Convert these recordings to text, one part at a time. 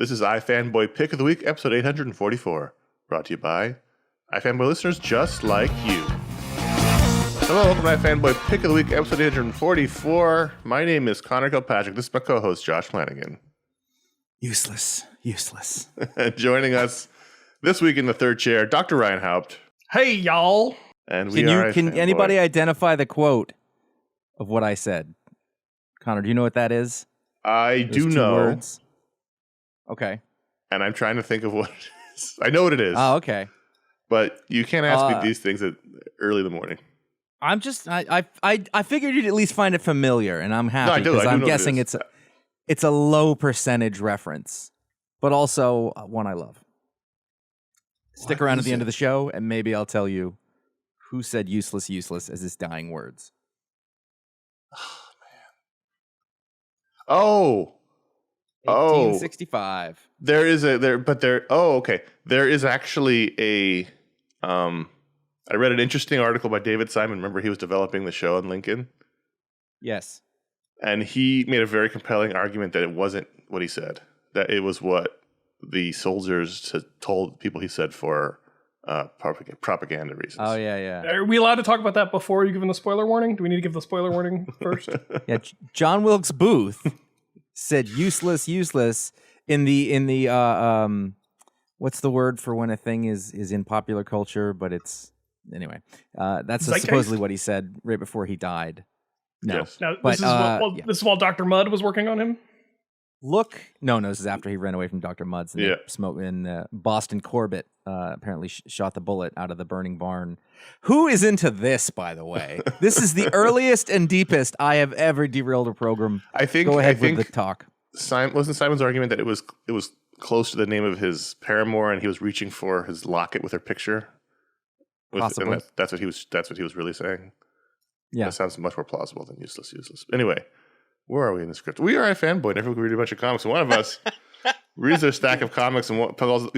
This is iFanboy Pick of the Week, episode 844, brought to you by iFanboy listeners just like you. Hello, welcome to iFanboy Pick of the Week, episode 844. My name is Connor Kilpatrick. This is my co-host, Josh Flanagan. Useless. Joining us this week in the third chair, Dr. Ryan Haupt. Hey, y'all. And Can anybody identify the quote of what I said? Connor, do you know what that is? I do know. Words. Okay. And I'm trying to think of what it is. I know what it is. Oh, okay. But you can't ask me these things at early in the morning. I'm just I figured you'd at least find it familiar, and I'm happy because I'm guessing it's a low percentage reference, but also one I love. Stick around at the end of the show, and maybe I'll tell you who said useless as his dying words. Oh, man. 1865. There is actually a I read an interesting article by David Simon. Remember, he was developing the show on Lincoln? Yes. And he made a very compelling argument that it wasn't what he said, that it was what the soldiers told people he said for propaganda reasons. Oh, yeah. Are we allowed to talk about that before you give him the spoiler warning? Do we need to give the spoiler warning first? Yeah, John Wilkes Booth said useless in the what's the word for when a thing is in popular culture, but it's anyway. That's supposedly what he said right before he died. No, yes. Now, this is while Dr. Mudd was working on him. No, this is after he ran away from Dr. Mudd's and smoked in Boston Corbett. Apparently shot the bullet out of the burning barn. Who is into this, by the way? This is the earliest and deepest I have ever derailed a program. Go ahead with the talk. Wasn't Simon's argument that it was close to the name of his paramour, and he was reaching for his locket with her picture? Possibly. And that's what he was really saying. Yeah, that sounds much more plausible than useless. Anyway, where are we in the script? We are a fanboy. Every week we read a bunch of comics, and one of us reads their stack of comics, and we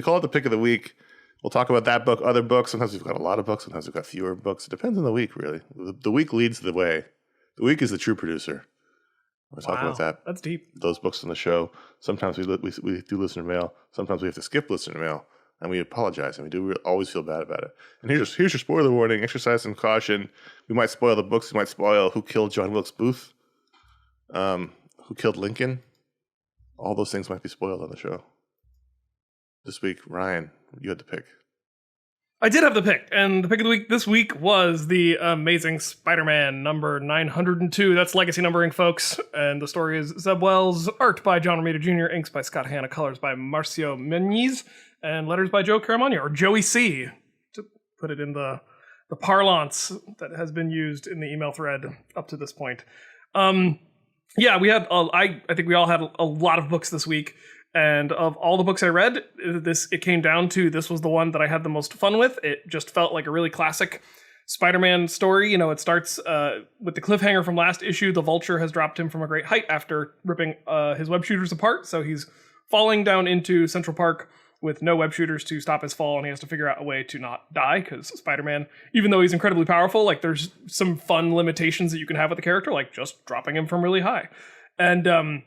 call it the pick of the week. We'll talk about that book, other books. Sometimes we've got a lot of books. Sometimes we've got fewer books. It depends on the week, really. The week leads the way. The week is the true producer. We'll talk about that. That's deep. Those books on the show. Sometimes we do listener mail. Sometimes we have to skip listener mail, and we apologize, and we do always feel bad about it. And here's your spoiler warning. Exercise some caution. We might spoil the books. We might spoil who killed John Wilkes Booth, who killed Lincoln. All those things might be spoiled on the show. This week, Ryan, you had the pick. I did have the pick, and the pick of the week this week was the Amazing Spider-Man number 902. That's legacy numbering, folks. And the story is Zeb Wells, art by John Romita Jr., inks by Scott Hanna, colors by Marcio Meniz, and letters by Joe Caramagna, or Joey C, to put it in the parlance that has been used in the email thread up to this point. Yeah, we had. I think we all had a lot of books this week. And of all the books I read, it came down to this was the one that I had the most fun with. It just felt like a really classic Spider-Man story. You know, it starts with the cliffhanger from last issue. The Vulture has dropped him from a great height after ripping his web shooters apart. So he's falling down into Central Park with no web shooters to stop his fall, and he has to figure out a way to not die, because Spider-Man, even though he's incredibly powerful, like there's some fun limitations that you can have with the character, like just dropping him from really high. And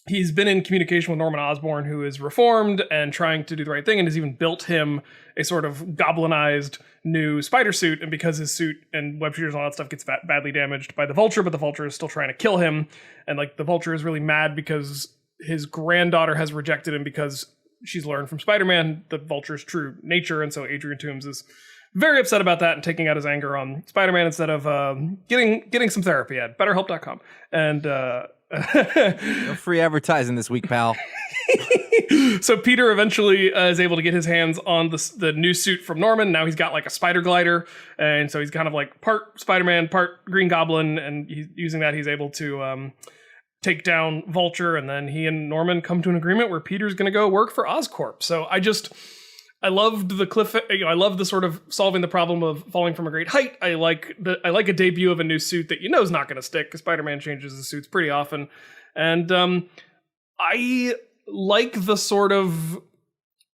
he's been in communication with Norman Osborn, who is reformed and trying to do the right thing, and has even built him a sort of goblinized new spider suit. And because his suit and web shooters and all that stuff gets badly damaged by the Vulture, but the Vulture is still trying to kill him. And like the Vulture is really mad because his granddaughter has rejected him because she's learned from Spider-Man the Vulture's true nature. And so Adrian Toomes is very upset about that and taking out his anger on Spider-Man instead of getting some therapy at BetterHelp.com. And free advertising this week, pal. So Peter eventually is able to get his hands on the new suit from Norman. Now he's got like a spider glider, and so he's kind of like part Spider-Man, part Green Goblin, and using that he's able to take down Vulture. And then he and Norman come to an agreement where Peter's going to go work for Oscorp. So I loved the cliff. I love the sort of solving the problem of falling from a great height. I like a debut of a new suit that is not going to stick, because Spider-Man changes his suits pretty often, and I like the sort of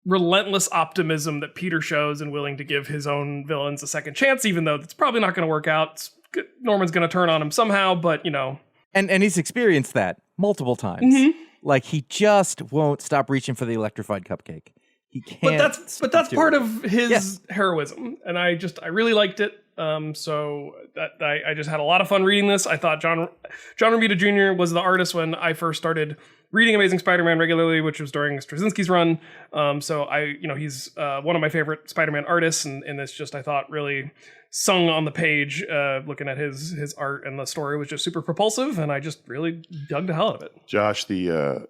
relentless optimism that Peter shows and willing to give his own villains a second chance, even though it's probably not going to work out. Norman's going to turn on him somehow, but and he's experienced that multiple times. Mm-hmm. Like he just won't stop reaching for the electrified cupcake. He can't. But that's part of his heroism, and I really liked it. So that I just had a lot of fun reading this. I thought John Romita Jr. was the artist when I first started reading Amazing Spider-Man regularly, which was during Straczynski's run. So he's one of my favorite Spider-Man artists, and this just I thought really sung on the page. Looking at his art, and the story was just super propulsive, and I just really dug the hell out of it. Josh, the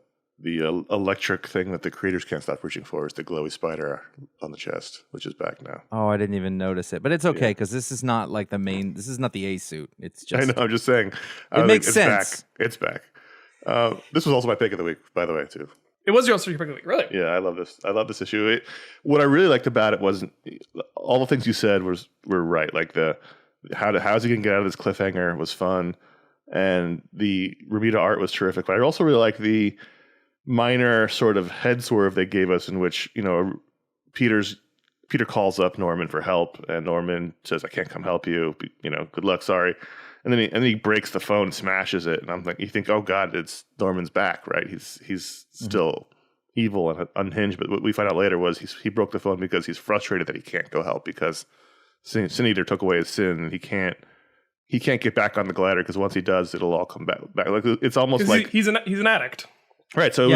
electric thing that the creators can't stop reaching for is the glowy spider on the chest, which is back now. Oh, I didn't even notice it, but it's okay because this is not like the main. This is not the A suit. It's just. I know. I'm just saying. It makes sense. It's back. This was also my pick of the week, by the way, too. It was your pick of the week, really? Yeah, I love this. I love this issue. What I really liked about it was all the things you said were right. Like how's he gonna get out of this cliffhanger was fun, and the Romita art was terrific. But I also really like the minor sort of head swerve they gave us, in which Peter calls up Norman for help, and Norman says, "I can't come help you. Good luck, sorry." And then he breaks the phone, smashes it, and I'm like, you think, oh God, it's Norman's back, right? He's still evil and unhinged. But what we find out later was he broke the phone because he's frustrated that he can't go help because Sin Eater took away his sin, and he can't get back on the glider because once he does, it'll all come back. Like it's almost like he's an addict. Right, so it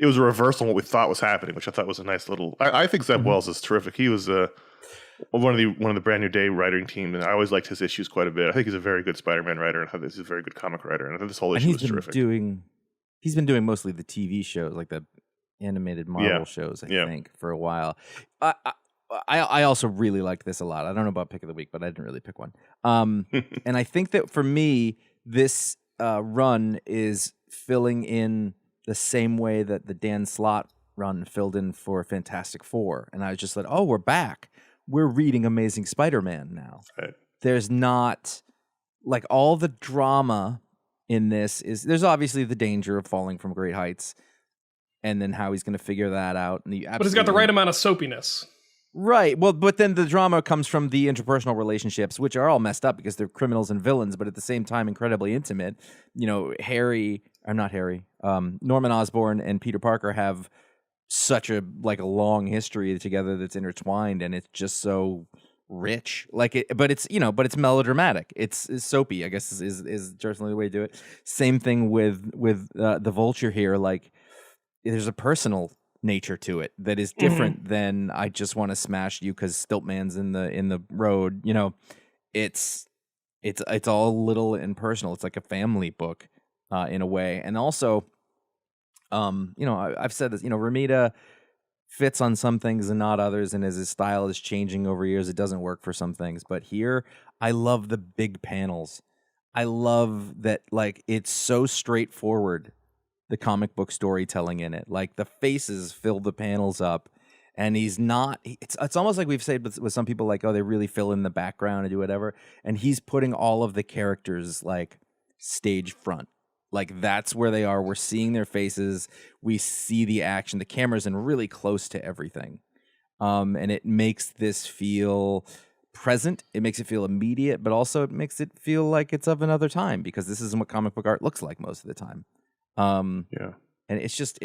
was a reversal on what we thought was happening, which I thought was a nice little. I think Zeb Wells is terrific. He was one of the Brand New Day writing team, and I always liked his issues quite a bit. I think he's a very good Spider-Man writer, and I think he's a very good comic writer, and I think this whole issue was terrific. He's been doing mostly the TV shows, like the animated Marvel shows, I think, for a while. I also really liked this a lot. I don't know about pick of the week, but I didn't really pick one. And I think that for me, this run is filling in the same way that the Dan Slott run filled in for Fantastic Four. And I was just like, oh, we're back. We're reading Amazing Spider-Man now. Right. There's not, like, all the drama in this there's obviously the danger of falling from great heights and then how he's going to figure that out. But he's got the right amount of soapiness. Right. Well, but then the drama comes from the interpersonal relationships, which are all messed up because they're criminals and villains, but at the same time, incredibly intimate. Norman Osborn and Peter Parker have such a long history together that's intertwined, and it's just so rich. But it's melodramatic. It's soapy, I guess is certainly the way to do it. Same thing with the Vulture here. Like, there's a personal nature to it that is different than I just want to smash you because Stiltman's in the road. It's all little and personal. It's like a family book in a way. And also, I've said this, Romita fits on some things and not others, and as his style is changing over years, it doesn't work for some things. But here, I love the big panels. I love that, it's so straightforward, the comic book storytelling in it. Like, the faces fill the panels up, and he's not, it's almost like we've said with some people, like, oh, they really fill in the background and do whatever, and he's putting all of the characters, stage front. Like, that's where they are. We're seeing their faces. We see the action. The camera's in really close to everything. And it makes this feel present. It makes it feel immediate, but also it makes it feel like it's of another time, because this isn't what comic book art looks like most of the time. And it's just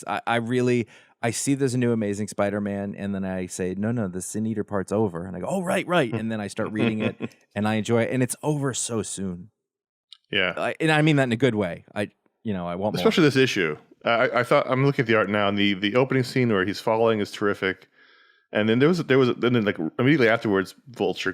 I see there's a new Amazing Spider-Man, and then I say, no, the Sin Eater part's over. And I go, oh, right. And then I start reading it, and I enjoy it. And it's over so soon. Yeah. And I mean that in a good way. I want more. Especially this issue. I thought, I'm looking at the art now, and the opening scene where he's falling is terrific. And then then immediately afterwards, Vulture,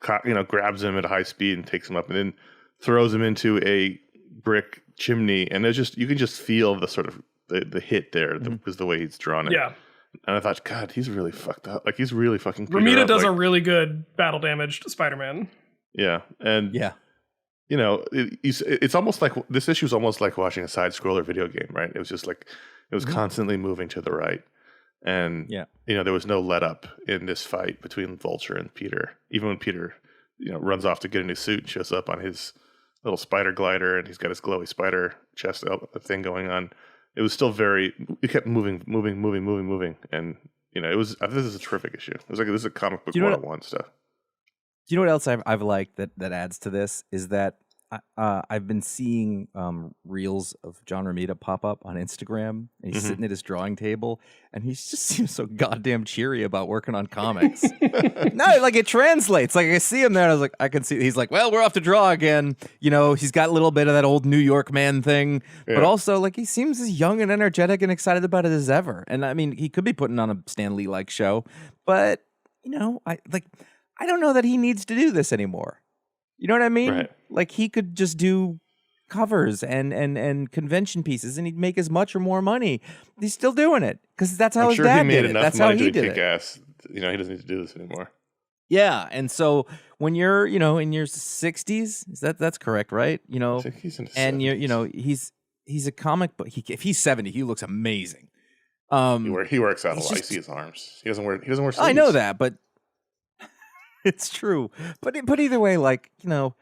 grabs him at a high speed and takes him up, and then throws him into a brick chimney. And you can just feel the sort of the hit there, was the way he's drawn it. Yeah. And I thought, God, he's really fucked up. Like, he's really fucking. Romita does a really good battle damaged Spider-Man. Yeah, and it's almost like this issue is almost like watching a side scroller video game, right? It was just like it was constantly moving to the right, and there was no let up in this fight between Vulture and Peter. Even when Peter, runs off to get a new suit and shows up on his little spider glider, and he's got his glowy spider chest thing going on. It was still it kept moving, and this is a terrific issue. It was like, this is a comic book 101 stuff. Do you know what else I've liked that adds to this is that I've been seeing reels of John Romita pop up on Instagram. And he's sitting at his drawing table, and he just seems so goddamn cheery about working on comics. No, like it translates. Like I see him there, and I was like, I can see. He's like, well, we're off to draw again. You know, he's got a little bit of that old New York man thing, but also like he seems as young and energetic and excited about it as ever. And I mean, he could be putting on a Stan Lee like show, but you know, I don't know that he needs to do this anymore. You know what I mean? Right. Like he could just do covers and convention pieces, and he'd make as much or more money. He's still doing it because that's how his dad did it. That's how he did it. Ass. You know, he doesn't need to do this anymore. Yeah, and so when you're, you know, in your 60s, that's correct, right? You know, I think he's in his and 70s. you know, he's a comic book. If he's 70, he looks amazing. He works out a lot. You see his arms. He doesn't wear sleeves. I know that, but it's true. But either way, like, you know,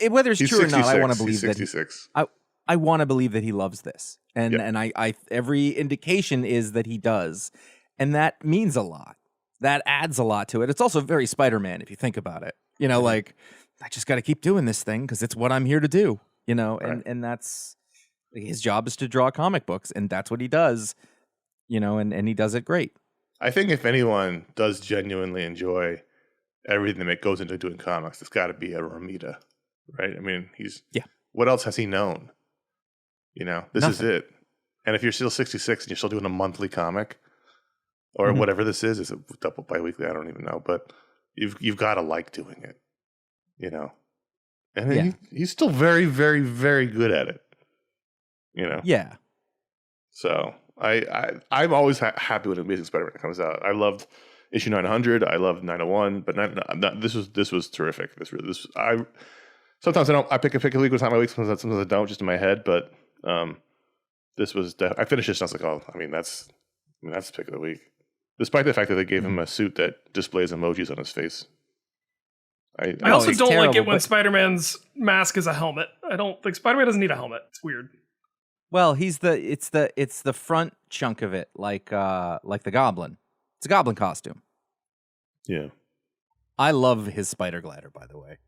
whether it's He's true or not, I want to believe he's 66. that I want to believe that he loves this, and Yep. and I every indication is that he does, and that means a lot. That adds a lot to it. It's also very Spider-Man if you think about it. You know, like I just got to keep doing this thing because it's what I'm here to do. You know, and that's his job is to draw comic books, and that's what he does. You know, and he does it great. I think if anyone does genuinely enjoy everything that goes into doing comics, it's got to be a Romita, right? I mean, what else has he known? You know, this is it. And if you're still 66 and you're still doing a monthly comic or whatever this is it double bi-weekly? I don't even know, but you've got to like doing it, you know? And he's still very, very, very good at it, you know? Yeah. So I'm always happy when Amazing Spider-Man comes out. I loved issue 900. I loved 901, but this was terrific. Sometimes I pick a week with time my week. Sometimes I don't, just in my head. But this was I finished this and I was like, oh, I mean that's the pick of the week. Despite the fact that they gave him a suit that displays emojis on his face. I also don't terrible, like it when but Spider-Man's mask is a helmet. I don't think Spider-Man doesn't need a helmet. It's weird. well, it's the front chunk of it, like the Goblin. It's a Goblin costume. Yeah. I love his spider glider, by the way.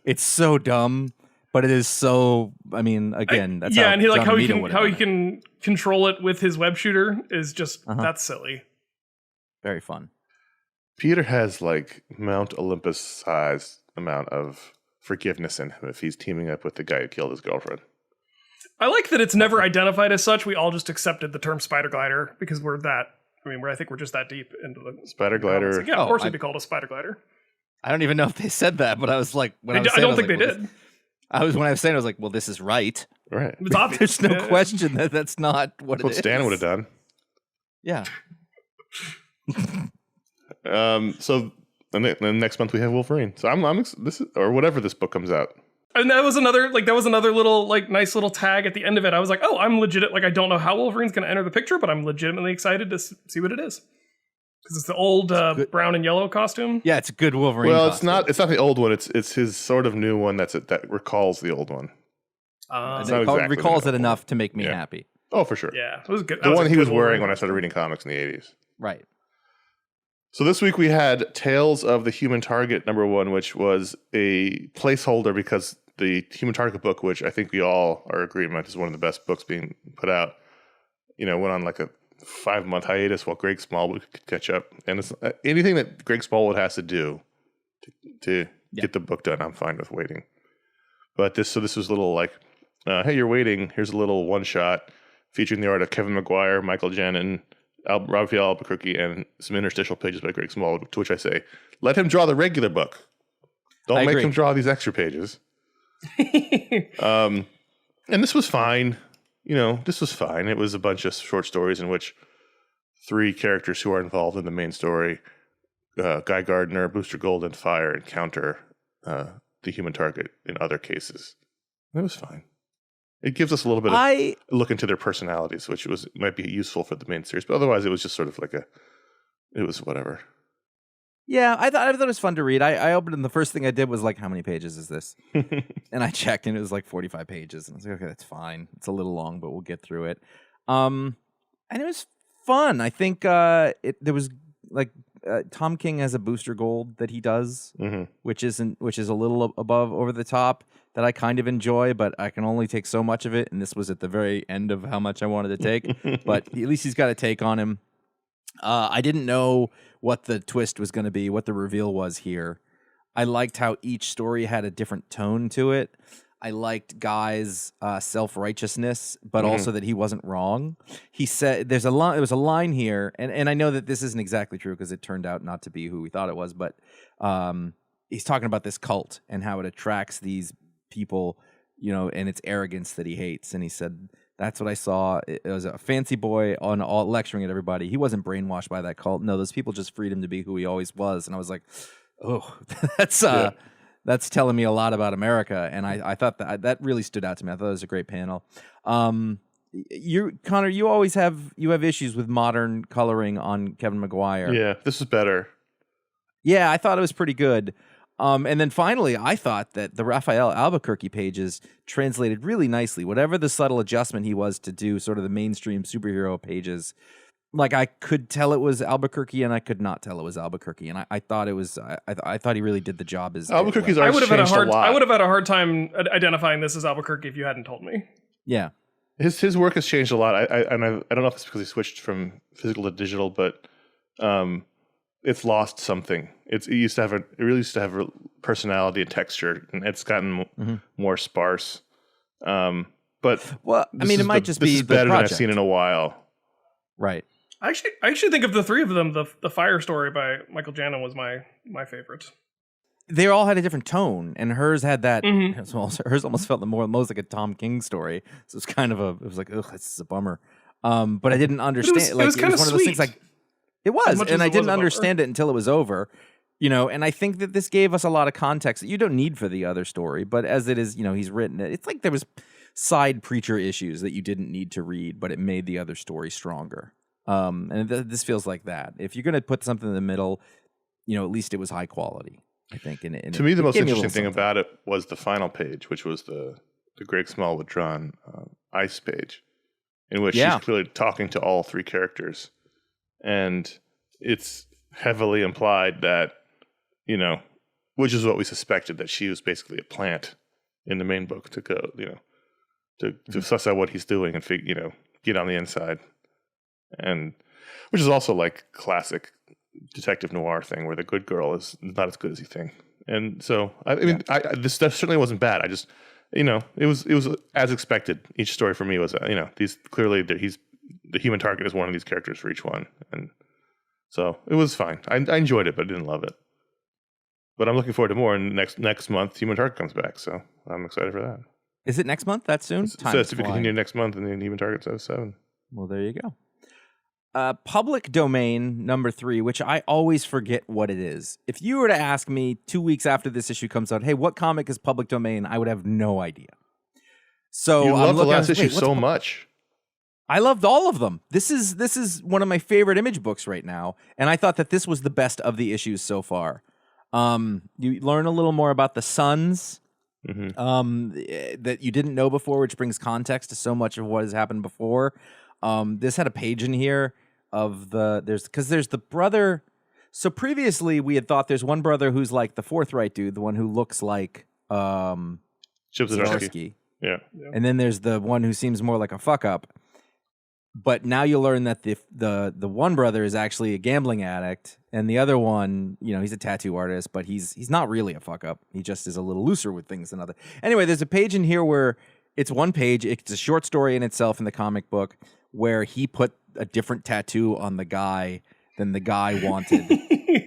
It's so dumb, but it is so. I mean, again, that's and he like John how Romita he can control it with his web shooter is just that's silly. Very fun. Peter has like Mount Olympus sized amount of forgiveness in him if he's teaming up with the guy who killed his girlfriend. I like that it's never identified as such. We all just accepted the term spider glider because I think we're just that deep into the Spider glider. Like, yeah, of course it'd be called a spider glider. I don't even know if they said that, but I was like, I don't think they did. When I was saying, I was like, well, this is right. Right. It's obvious. There's no question that's not what That's what Stan would have done. Yeah. So then next month we have Wolverine. So I'm this is, or whatever this book comes out. And that was another little like nice little tag at the end of it. I was like, oh, I'm legit. Like I don't know how Wolverine's going to enter the picture, but I'm legitimately excited to see what it is because it's the old brown and yellow costume. Yeah, it's a good Wolverine. Well, costume. it's not the old one. It's his sort of new one that recalls the old one. It exactly recalls the it old enough to make me happy. Oh, for sure. Yeah, it was good. The one he was wearing when I started reading comics in the 80s. Right. So this week we had Tales of the Human Target #1, which was a placeholder because the Human Target book, which I think we all are agreement is one of the best books being put out, went on like a 5-month hiatus while Greg Smallwood could catch up. And it's anything that Greg Smallwood has to do to get the book done, I'm fine with waiting. But this was a little like, hey, you're waiting. Here's a little one shot featuring the art of Kevin McGuire, Michael Janin, Raphael Albuquerque, and some interstitial pages by Greg Smallwood, to which I say, let him draw the regular book. Don't make him draw these extra pages. And this was fine. This was fine. It was a bunch of short stories in which 3 characters who are involved in the main story, Guy Gardner, Booster Gold, and Fire, encounter the Human Target in other cases. It was fine. It gives us a little bit of look into their personalities, which might be useful for the main series. But otherwise, it was just sort of like it was whatever. Yeah, I thought it was fun to read. I opened it and the first thing I did was like, how many pages is this? And I checked and it was like 45 pages. And I was like, okay, that's fine. It's a little long, but we'll get through it. And it was fun. I think there was like Tom King has a booster gold that he does, which is a little above over the top that I kind of enjoy, but I can only take so much of it, and this was at the very end of how much I wanted to take. But at least he's got a take on him. I didn't know what the twist was going to be, what the reveal was here. I liked how each story had a different tone to it. I liked Guy's self-righteousness, but also that he wasn't wrong. He said there was a line here, and I know that this isn't exactly true because it turned out not to be who we thought it was, but he's talking about this cult and how it attracts these people, and its arrogance that he hates. And he said, that's what I saw. It was a fancy boy on all lecturing at everybody. He wasn't brainwashed by that cult. No, those people just freed him to be who he always was. And I was like, oh, that's telling me a lot about America, and I thought that really stood out to me. I thought it was a great panel. Connor, you always have issues with modern coloring on Kevin Maguire. Yeah, this is better. Yeah, I thought it was pretty good. And then finally, I thought that the Raphael Albuquerque pages translated really nicely. Whatever the subtle adjustment he was to do sort of the mainstream superhero pages, like I could tell it was Albuquerque and I could not tell it was Albuquerque, and I thought it was. I thought he really did the job. As Albuquerque's art changed a lot. I would have had a hard time identifying this as Albuquerque if you hadn't told me. Yeah, his work has changed a lot. I don't know if it's because he switched from physical to digital, but it's lost something. It really used to have a personality and texture, and it's gotten more sparse. But it might just be this is better than I've seen in a while. Right. I actually think of the three of them, the Fire story by Michael Janin was my favorite. They all had a different tone, and hers had that. Hers almost felt most like a Tom King story. So it's kind of it was like, ugh, this is a bummer. But I didn't understand. It was kind of one of those things. Like it was, and I didn't understand it until it was over. And I think that this gave us a lot of context that you don't need for the other story. But as it is, he's written it. It's like there was side preacher issues that you didn't need to read, but it made the other story stronger. And this feels like that. If you're going to put something in the middle, at least it was high quality, I think. To me, the most interesting thing about it was the final page, which was the Greg Smallwood drawn ice page, in which she's clearly talking to all three characters. And it's heavily implied that, which is what we suspected, that she was basically a plant in the main book to go, to suss out what he's doing and get on the inside. And which is also like classic detective noir thing where the good girl is not as good as you think. And so this stuff certainly wasn't bad. I just it was as expected. Each story for me was these clearly that he's the human target is one of these characters for each one, and so it was fine. I enjoyed it, but I didn't love it. But I'm looking forward to more. And next month, Human Target comes back, so I'm excited for that. Is it next month? That soon? It says to be continued next month, and then Human Target says 7. Well, there you go. Public domain number 3, which I always forget what it is. If you were to ask me 2 weeks after this issue comes out, hey, what comic is public domain? I would have no idea. So you love the last issue so much. I loved all of them. This is one of my favorite Image books right now, and I thought that this was the best of the issues so far. You learn a little more about the Sons that you didn't know before, which brings context to so much of what has happened before. This had a page in here of there's the brother. So previously we had thought there's one brother who's like the Forthright dude, the one who looks like Chip Zdarsky. Yeah. And then there's the one who seems more like a fuck up. But now you learn that the one brother is actually a gambling addict, and the other one, he's a tattoo artist, but he's not really a fuck up. He just is a little looser with things than other. Anyway, there's a page in here where it's one page. It's a short story in itself in the comic book where he put a different tattoo on the guy than the guy wanted.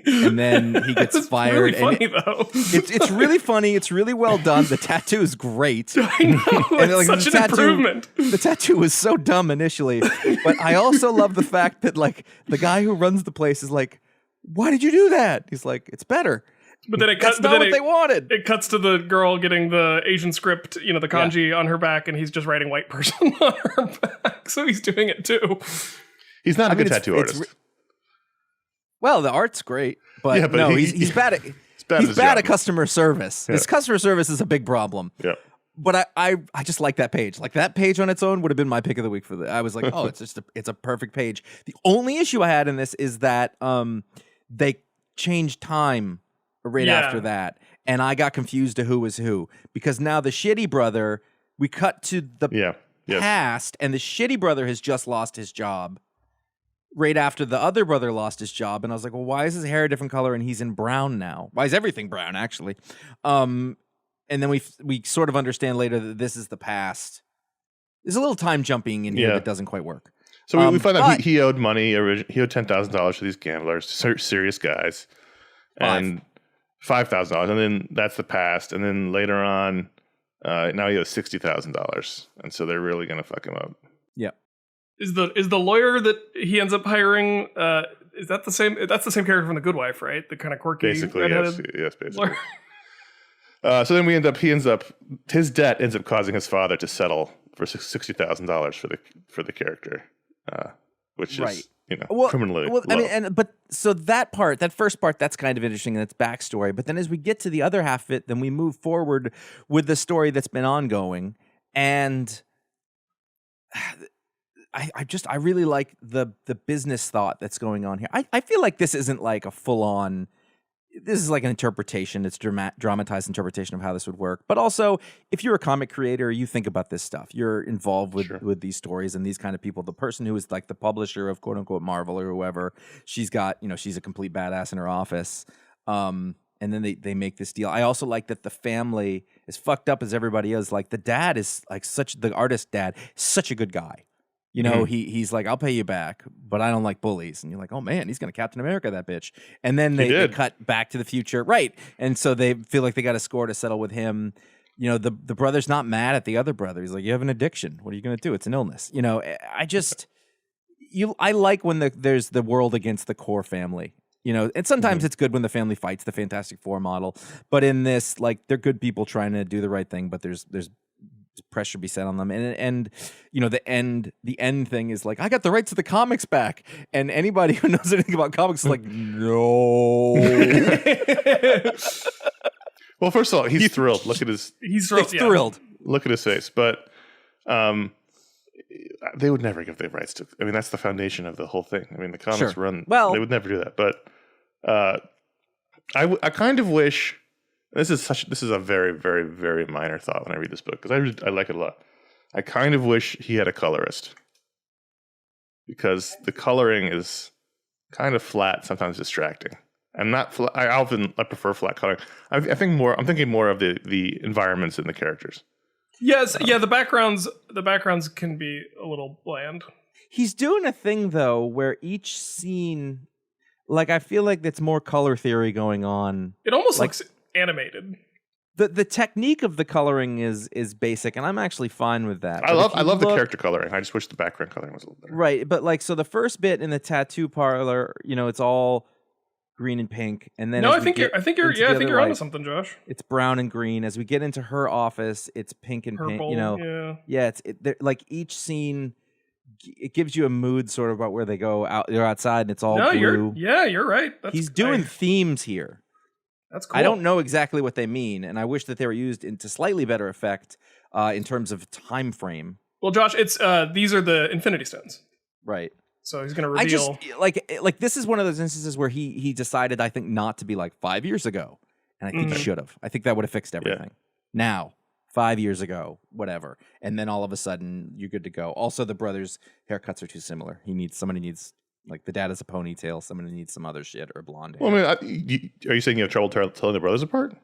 And then he gets fired. Really funny, though. It's really funny. It's really well done. The tattoo is great. I know. And it's such an improvement. The tattoo was so dumb initially. But I also love the fact that the guy who runs the place is like, why did you do that? He's like, it's better. But then that's not what they wanted. It cuts to the girl getting the Asian script, the kanji on her back, and he's just writing white person on her back. So he's doing it too. He's not a good tattoo artist. Well, the art's great, but no, he's bad at customer service. Yeah. His customer service is a big problem. Yeah. But I just like that page. Like that page on its own would have been my pick of the week for I was like, oh, it's a perfect page. The only issue I had in this is that they changed time right after that, and I got confused to who was who, because now the shitty brother, we cut to the past, and the shitty brother has just lost his job right after the other brother lost his job, and I was like, well, why is his hair a different color and he's in brown now? Why is everything brown, actually? And then we sort of understand later that this is the past. There's a little time jumping in here that doesn't quite work. So we find out he owed money. He owed $10,000 to these gamblers, serious guys, and $5,000, and then that's the past. And then later on, now he owes $60,000, and so they're really gonna fuck him up. Yeah. Is the lawyer that he ends up hiring? Is that the same? That's the same character from The Good Wife, right? The kind of quirky, basically, yes, basically. So then his debt ends up causing his father to settle for $60,000 for the character, which is criminally low. I mean, but so that first part, that's kind of interesting, and it's backstory. But then as we get to the other half of it, then we move forward with the story that's been ongoing, and I really like the business thought that's going on here. I feel like this isn't like a full on. This is like an interpretation. It's dramatized interpretation of how this would work. But also, if you're a comic creator, you think about this stuff. You're involved with these stories and these kind of people. The person who is like the publisher of quote unquote Marvel or whoever, she's got, she's a complete badass in her office. And then they make this deal. I also like that the family, as fucked up as everybody is, like the dad is like the artist dad, such a good guy. He's like, I'll pay you back, but I don't like bullies. And you're like, oh man, he's going to Captain America that bitch. And then they cut back to the future. Right. And so they feel like they got a score to settle with him. The brother's not mad at the other brother. He's like, you have an addiction. What are you going to do? It's an illness. I like when there's the world against the core family. And sometimes it's good when the family fights, the Fantastic Four model. But in this, like, they're good people trying to do the right thing, but there's pressure be set on them, and the end thing is like, I got the rights to the comics back, and anybody who knows anything about comics is like, no. Well, first of all, he's thrilled. Look at his thrilled. Look at his face. But they would never give the rights to. I mean, that's the foundation of the whole thing. I mean, the comics run. Well, they would never do that. But I kind of wish. This is a very, very, very minor thought when I read this book, because I like it a lot. I kind of wish he had a colorist, because the coloring is kind of flat, sometimes distracting. I prefer flat coloring. I'm thinking more of the environments and the characters. Yes, the backgrounds can be a little bland. He's doing a thing though where each scene, like, I feel like it's more color theory going on. It almost looks animated. The technique of the coloring is basic, and I'm actually fine with that. I love the character coloring. I just wish the background coloring was a little better. Right, but like, so the first bit in the tattoo parlor, it's all green and pink, and then I think you're onto something, Josh. It's brown and green. As we get into her office, it's pink and purple, pink. Like each scene, it gives you a mood sort of about where they go out. They're outside, and it's all blue. You're right. He's doing themes here. That's cool. I don't know exactly what they mean, and I wish that they were used into slightly better effect in terms of time frame. Well, Josh, it's these are the Infinity Stones, right? So he's going to reveal. I just like this is one of those instances where he decided, I think, not to be like 5 years ago, and I think he should have. I think that would have fixed everything. Yeah. Now, 5 years ago, whatever, and then all of a sudden you're good to go. Also, the brothers' haircuts are too similar. Somebody needs. Like, the dad has a ponytail. Somebody needs some other shit or blonde hair. Well, I mean, are you saying you have trouble telling the brothers apart?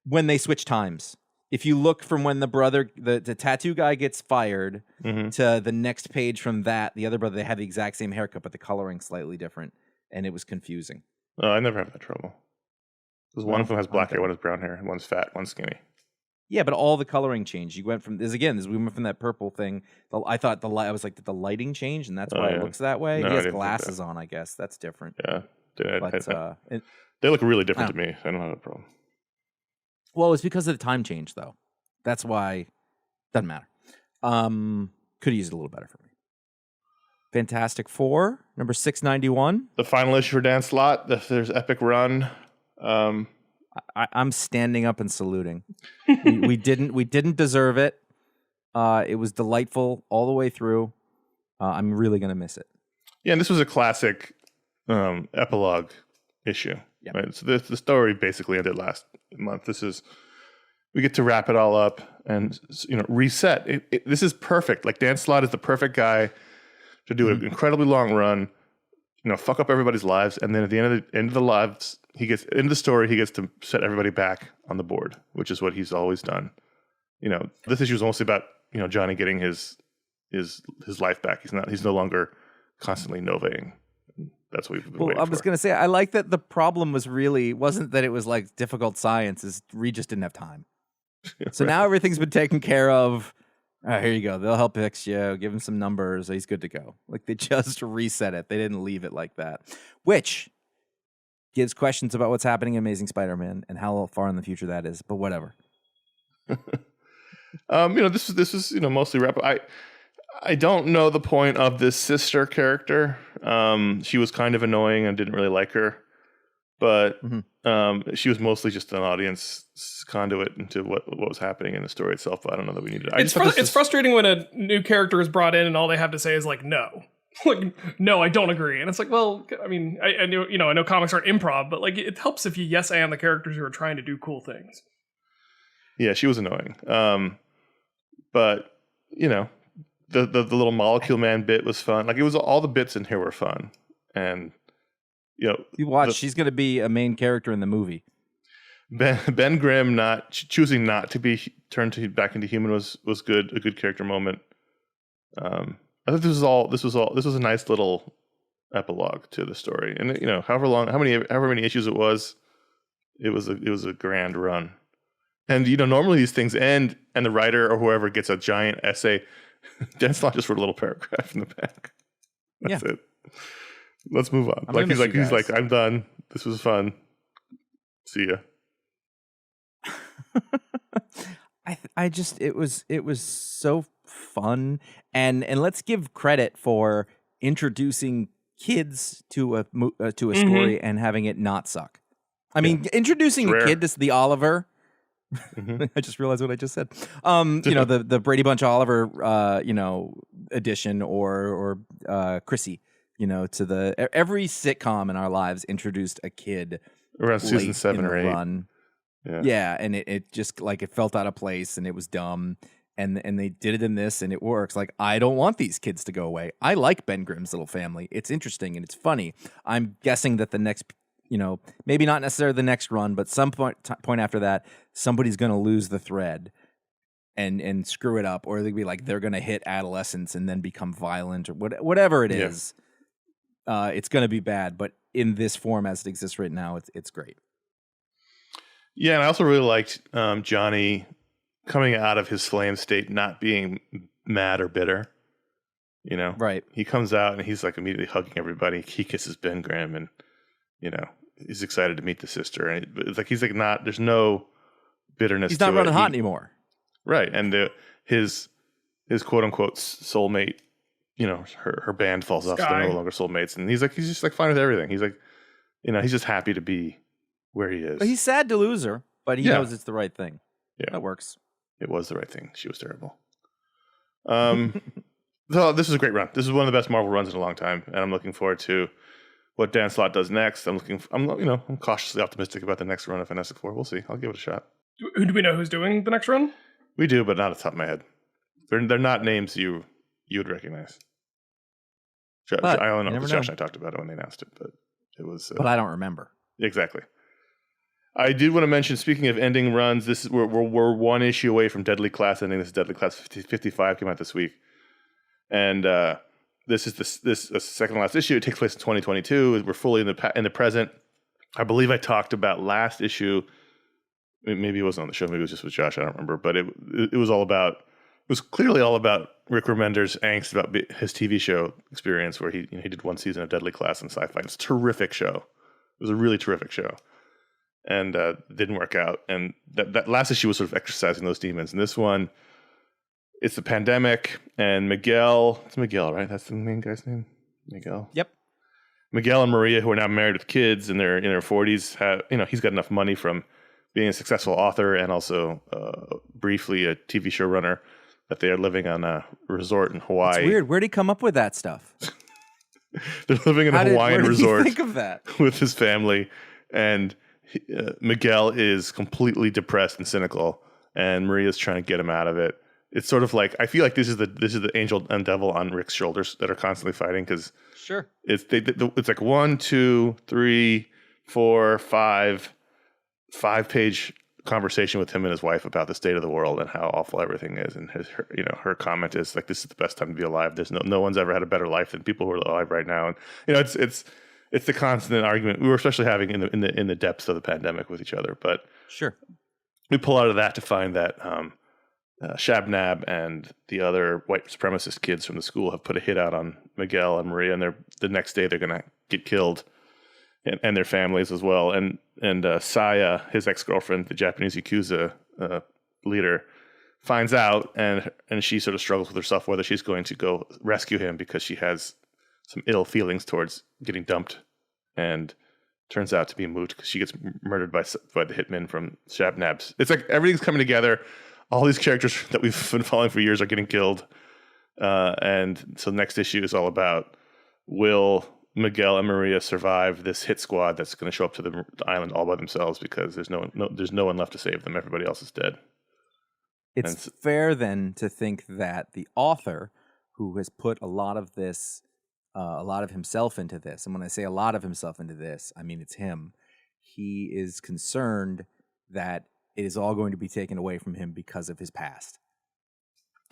When they switch times. If you look from when the tattoo guy gets fired to the next page from that, the other brother, they have the exact same haircut, but the coloring slightly different, and it was confusing. I never have that trouble. Because one of them has black hair, one has brown hair, one's fat, one's skinny. Yeah, but all the coloring changed. You went from we went from that purple thing. I thought I was like, did the lighting change, and that's why it looks that way. No, he has glasses on, I guess. That's different. Yeah, they look really different to me. I don't have a problem. Well, it's because of the time change, though. That's why. Doesn't matter. Could have used it a little better for me. Fantastic Four, number 691. The final issue for Dan Slott. There's Epic Run. I'm standing up and saluting. we didn't deserve it. It was delightful all the way through. I'm really gonna miss it. Yeah, and this was a classic epilogue issue. Yep. Right. So the story basically ended last month. We get to wrap it all up and reset. This is perfect. Like Dan Slott is the perfect guy to do an incredibly long run. Fuck up everybody's lives, and then at the end of the lives, he gets to set everybody back on the board, which is what he's always done. This issue is mostly about Johnny getting his life back. He's no longer constantly novaing. That's what we've been waiting for. I was going to say, I like that the problem wasn't that it was like difficult science, is Reed just didn't have time. So now everything's been taken care of. All right, here you go. They'll help fix you. Give him some numbers. He's good to go. Like, they just reset it. They didn't leave it like that, which gives questions about what's happening in Amazing Spider-Man and how far in the future that is. But whatever. This is mostly wrap up. I don't know the point of this sister character. She was kind of annoying and didn't really like her, but she was mostly just an audience conduit into what was happening in the story itself. But I don't know that we needed it. It's frustrating when a new character is brought in and all they have to say is like, no. Like, no, I don't agree. And it's like, well, I mean, I know comics aren't improv, but like, it helps if you yes and the characters who are trying to do cool things. Yeah, she was annoying. But the little Molecule Man bit was fun. Like, it was all the bits in here were fun. And you watch, she's going to be a main character in the movie. Ben Grimm choosing not to be turned back into human was good. A good character moment. I thought this was a nice little epilogue to the story. And however many issues it was a grand run. And normally these things end and the writer or whoever gets a giant essay. Dan Slott just wrote a little paragraph in the back. That's it. Let's move on. He's like, I'm done. This was fun. See ya. It was so fun, and let's give credit for introducing kids to a story and having it not suck. I mean, introducing a kid to the Oliver. I just realized what I just said. The Brady Bunch Oliver, edition or Chrissy, to every sitcom in our lives introduced a kid around season 7 or 8. Run. Yeah, and it just like it felt out of place and it was dumb. And they did it in this and it works. Like, I don't want these kids to go away. I like Ben Grimm's little family. It's interesting and it's funny. I'm guessing that the next, maybe not necessarily the next run, but some point after that, somebody's going to lose the thread and screw it up, or they'll be like they're going to hit adolescence and then become violent or whatever it is. It's going to be bad, but in this form as it exists right now, it's great. Yeah, and I also really liked Johnny coming out of his flame state, not being mad or bitter. Right? He comes out and he's like immediately hugging everybody. He kisses Ben Grimm and he's excited to meet the sister. And he's like not. There's no bitterness. He's not to running it. hot anymore. Right, and his quote unquote soulmate. Her band falls off. So they're no longer soulmates, and he's just like fine with everything. He's like, he's just happy to be where he is. But he's sad to lose her, but he knows it's the right thing. Yeah, that works. It was the right thing. She was terrible. So this is a great run. This is one of the best Marvel runs in a long time, and I'm looking forward to what Dan Slott does next. I'm cautiously optimistic about the next run of Fantastic Four. We'll see. I'll give it a shot. Who do we know who's doing the next run? We do, but not off the top of my head. They're not names you would recognize. I only know because Josh and I talked about it when they announced it, but it was. But I don't remember exactly. I did want to mention, speaking of ending runs, we're one issue away from Deadly Class ending. This is Deadly Class 55 came out this week, and this is this second to last issue. It takes place in 2022. We're fully in the present. I believe I talked about last issue. Maybe it wasn't on the show. Maybe it was just with Josh. I don't remember. But it was all about. It was clearly all about Rick Remender's angst about his TV show experience, where he did one season of Deadly Class on Sci-Fi. It's a terrific show. It was a really terrific show. And didn't work out. And that last issue was sort of exercising those demons. And this one, it's the pandemic, and Miguel. It's Miguel, right? That's the main guy's name? Miguel? Yep. Miguel and Maria, who are now married with kids and they're in their 40s, have, he's got enough money from being a successful author and also briefly a TV show runner that they are living on a resort in Hawaii. It's weird. Where'd he come up with that stuff? They're living in a Hawaiian where did resort you think of that? with his family, and Miguel is completely depressed and cynical, and Maria's trying to get him out of it. It's sort of like, I feel like this is the angel and devil on Rick's shoulders that are constantly fighting, because Sure. it's like 1, 2, 3, 4, 5-page conversation with him and his wife about the state of the world and how awful everything is, and her comment is like, this is the best time to be alive. There's no one's ever had a better life than people who are alive right now. And it's the constant argument we were especially having in the depths of the pandemic with each other. But Sure. we pull out of that to find that Shabnab and the other white supremacist kids from the school have put a hit out on Miguel and Maria, and the next day they're going to get killed, and their families as well. And Saya, his ex-girlfriend, the Japanese Yakuza leader, finds out, and she sort of struggles with herself whether she's going to go rescue him because she has some ill feelings towards getting dumped, and turns out to be moot because she gets murdered by the hitmen from Shabnab's. It's like everything's coming together. All these characters that we've been following for years are getting killed, and so the next issue is all about, will Miguel and Maria survive this hit squad that's going to show up to the island all by themselves because there's no one left to save them. Everybody else is dead. It's fair then to think that the author, who has put a lot of this, a lot of himself into this, and when I say a lot of himself into this, I mean it's him. He is concerned that it is all going to be taken away from him because of his past.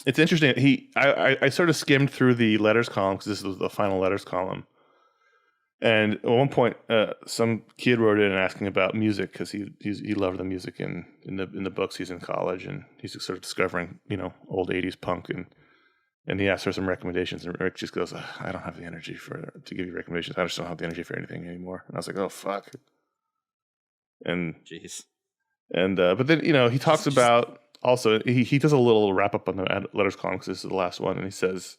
It's interesting. I sort of skimmed through the letters column because this was the final letters column. And at one point, some kid wrote in asking about music because he loved the music in the books. He's in college and he's sort of discovering old 80s punk, and he asked for some recommendations, and Rick just goes, I don't have the energy to give you recommendations. I just don't have the energy for anything anymore. And I was like, oh fuck. And jeez. And but then he talks about also he does a little wrap up on the letters column because this is the last one, and he says,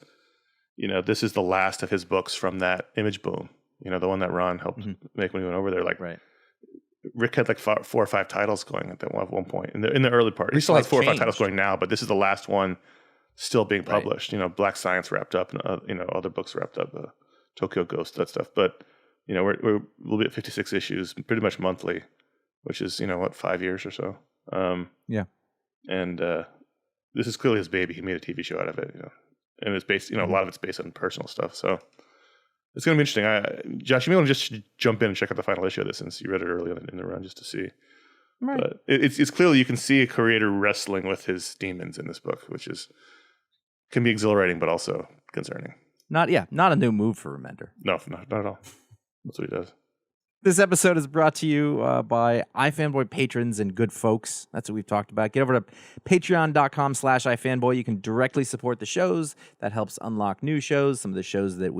this is the last of his books from that Image Boom. The one that Ron helped make when he went over there. Like, right. Rick had like 4 or 5 titles going at one point in the early part. He still has 4 or 5 titles going now, but this is the last one still being published. Right. Black Science wrapped up, and other books wrapped up, Tokyo Ghost, that stuff. But we'll be at 56 issues, pretty much monthly, which is 5 years or so. Yeah. And this is clearly his baby. He made a TV show out of it, and it's based, a lot of it's based on personal stuff. So. It's going to be interesting. Josh, you may want to just jump in and check out the final issue of this since you read it early in the run just to see. Right. But it's clearly you can see a creator wrestling with his demons in this book, which can be exhilarating but also concerning. Not a new move for Remender. No, not at all. That's what he does. This episode is brought to you by iFanboy patrons and good folks. That's what we've talked about. Get over to patreon.com/iFanboy. You can directly support the shows. That helps unlock new shows. Some of the shows that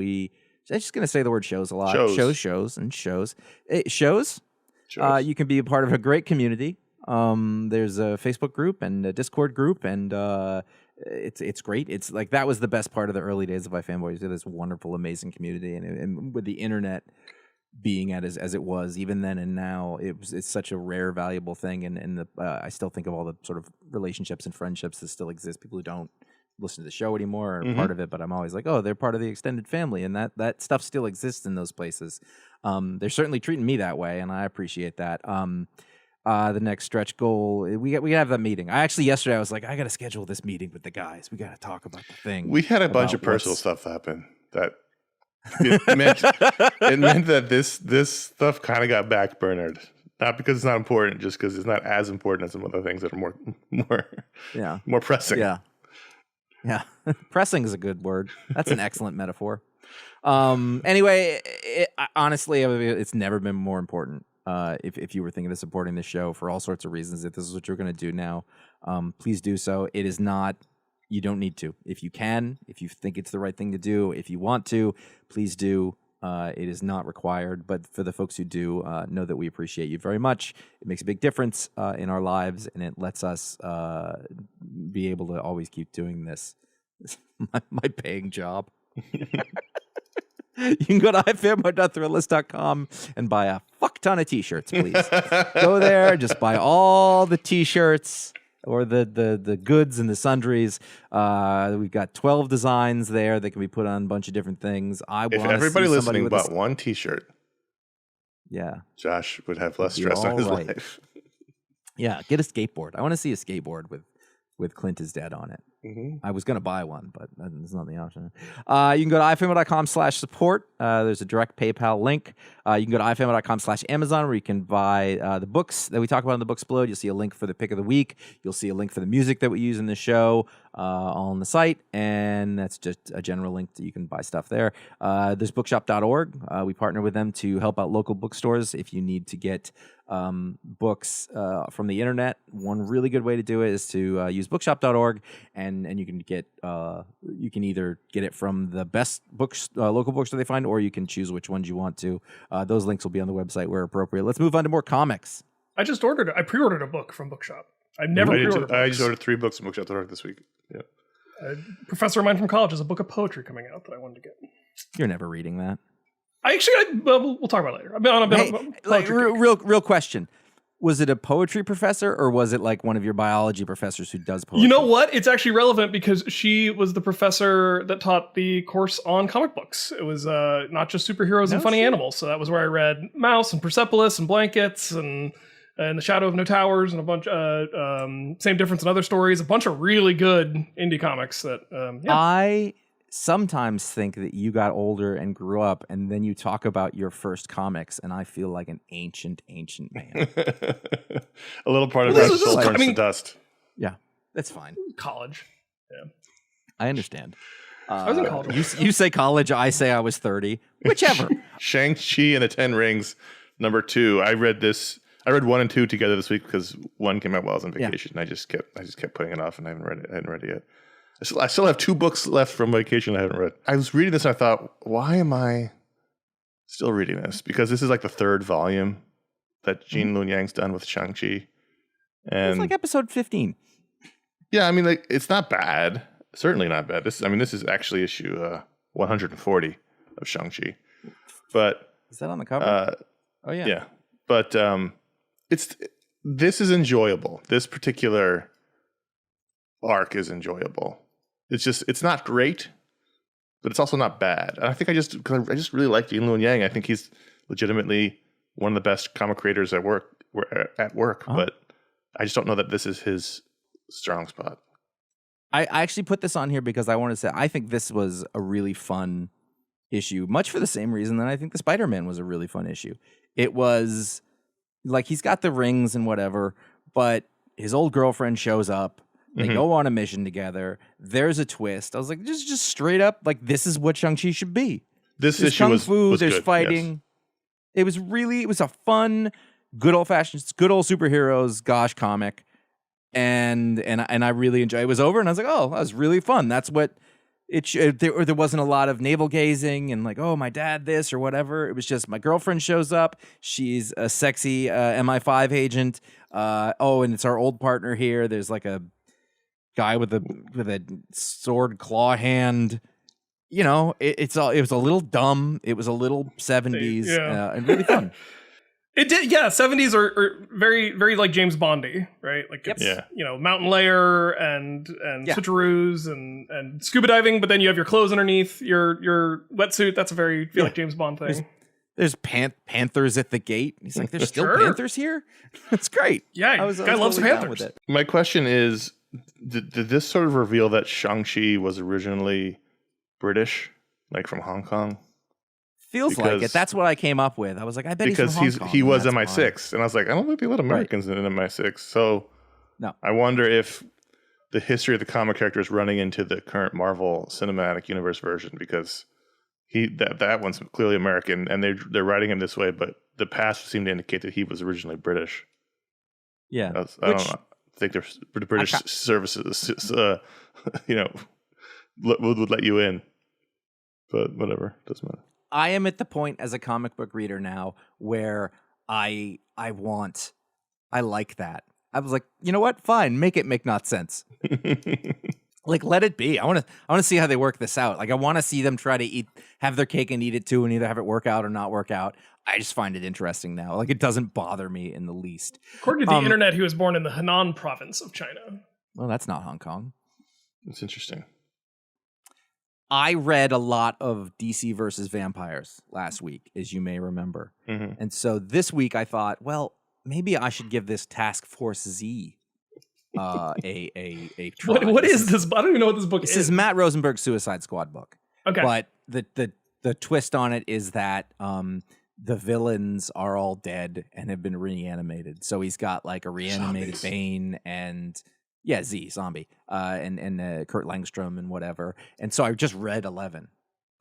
I'm just going to say the word shows a lot. Shows. Shows. You can be a part of a great community. There's a Facebook group and a Discord group, and it's great. It's like that was the best part of the early days of iFanboy. This wonderful, amazing community, and with the internet being as it was even then and now, it's such a rare, valuable thing. And I still think of all the sort of relationships and friendships that still exist. People who don't listen to the show anymore or part of it, but I'm always like, oh, they're part of the extended family, and that stuff still exists in those places. They're certainly treating me that way, and I appreciate that. The next stretch goal, we have that meeting. Yesterday I was like, I got to schedule this meeting with the guys. We got to talk about the thing. We had a bunch of personal stuff happen that it meant that this stuff kind of got backburnered. Not because it's not important, just because it's not as important as some other things that are more pressing. Yeah, pressing is a good word. That's an excellent metaphor. Anyway, honestly, it's never been more important. If you were thinking of supporting the show for all sorts of reasons, if this is what you're going to do now, please do so. It is not. You don't need to. If you can, if you think it's the right thing to do, if you want to, please do. It is not required, but for the folks who do, know that we appreciate you very much. It makes a big difference in our lives, and it lets us be able to always keep doing this. My paying job. You can go to ifanboy.thrillist.com and buy a fuck ton of t-shirts, please. Go there, just buy all the t-shirts. or the goods and the sundries. We've got 12 designs there that can be put on a bunch of different things. If everybody listening bought one T-shirt, Josh would have less stress on his life. Yeah, get a skateboard. I want to see a skateboard with Clint is dead on it. I was going to buy one, but that's not the option. You can go to ifanboy.com/support. There's a direct PayPal link. You can go to ifanboy.com/Amazon where you can buy the books that we talk about in the Books Explode. You'll see a link for the pick of the week. You'll see a link for the music that we use in the show all on the site, and that's just a general link that you can buy stuff there. There's bookshop.org. We partner with them to help out local bookstores if you need to get books from the internet. One really good way to do it is to use bookshop.org, and you can get you can either get it from the best books local bookstore they find, or you can choose which ones you want to. Those links will be on the website where appropriate. Let's move on to more comics. I pre-ordered a book from Bookshop. I've never pre-ordered books. I just ordered 3 books from Bookshop.org this week. Yeah. A professor of mine from college has a book of poetry coming out that I wanted to get. You're never reading that. We'll talk about it later. I've been on a real question. Was it a poetry professor, or was it like one of your biology professors who does poetry? You know what? It's actually relevant because she was the professor that taught the course on comic books. It was not just superheroes and funny animals. So that was where I read Mouse and Persepolis and Blankets and The Shadow of No Towers and a bunch Same Difference in Other Stories. A bunch of really good indie comics that, I sometimes think that you got older and grew up, and then you talk about your first comics, and I feel like an ancient man. A little part of us still turns to dust. Yeah, that's fine. College. Yeah. I understand. I was in college. You say college, I say I was 30. Whichever. Shang-Chi and the 10 Rings, number 2. I read 1 and 2 together this week because 1 came out while I was on vacation. I just kept putting it off, and I hadn't read it yet. I still have 2 books left from vacation I haven't read. I was reading this and I thought, why am I still reading this? Because this is like the 3rd volume that Gene Luen Yang's done with Shang-Chi. And it's like episode 15. Yeah, I mean, like, it's not bad. Certainly not bad. This is actually issue 140 of Shang-Chi. But is that on the cover? Oh yeah. Yeah. But this is enjoyable. This particular arc is enjoyable. It's not great, but it's also not bad. And I think I just really like Gene Luen Yang. I think he's legitimately one of the best comic creators at work. But I just don't know that this is his strong spot. I actually put this on here because I want to say I think this was a really fun issue, much for the same reason that I think the Spider-Man was a really fun issue. It was like he's got the rings and whatever, but his old girlfriend shows up. They go on a mission together. There's a twist. I was like, just straight up, like, this is what Shang-Chi should be. This there's issue kung fu, was there's good, fighting. Yes. It was a fun, good old superheroes, gosh, comic. And I really enjoyed it. It was over, and I was like, oh, that was really fun. That's what there wasn't a lot of navel gazing and like, oh, my dad this or whatever. It was just my girlfriend shows up. She's a sexy MI5 agent. And it's our old partner here. There's like a guy with a sword claw hand. You know, it was a little dumb. It was a little 70s and really fun. It did, yeah. 70s are very, very like James Bondy, right? Like it's mountain layer and switcheroos and scuba diving, but then you have your clothes underneath your wetsuit. That's a very like James Bond thing. There's panthers at the gate. He's like, there's still panthers here? That's great. Yeah, guy loves totally panthers. with it. My question is, did this sort of reveal that Shang-Chi was originally British, like from Hong Kong? Feels like it. That's what I came up with. I was like, I bet he's from Hong Kong. He was MI6, and I was like, I don't think they let Americans in MI6. So no. I wonder if the history of the comic character is running into the current Marvel Cinematic Universe version, because that one's clearly American, and they're writing him this way, but the past seemed to indicate that he was originally British. Yeah, I don't know. I think the British services, would let you in, but whatever, doesn't matter. I am at the point as a comic book reader now where I like that. I was like, you know what? Fine, make it make not sense. Like, let it be. I want to see how they work this out. Like, I want to see them try to have their cake and eat it too, and either have it work out or not work out. I just find it interesting now. Like, it doesn't bother me in the least. According to the internet, he was born in the Henan province of China. Well, that's not Hong Kong. It's interesting. I read a lot of DC versus Vampires last week, as you may remember. Mm-hmm. And so this week I thought, well, maybe I should give this Task Force Z a try. What is this? I don't even know what this book is. This is Matt Rosenberg's Suicide Squad book. Okay. But the twist on it is that the villains are all dead and have been reanimated. So he's got like a reanimated Bane and zombie, and Kurt Langstrom and whatever. And so I just read 11,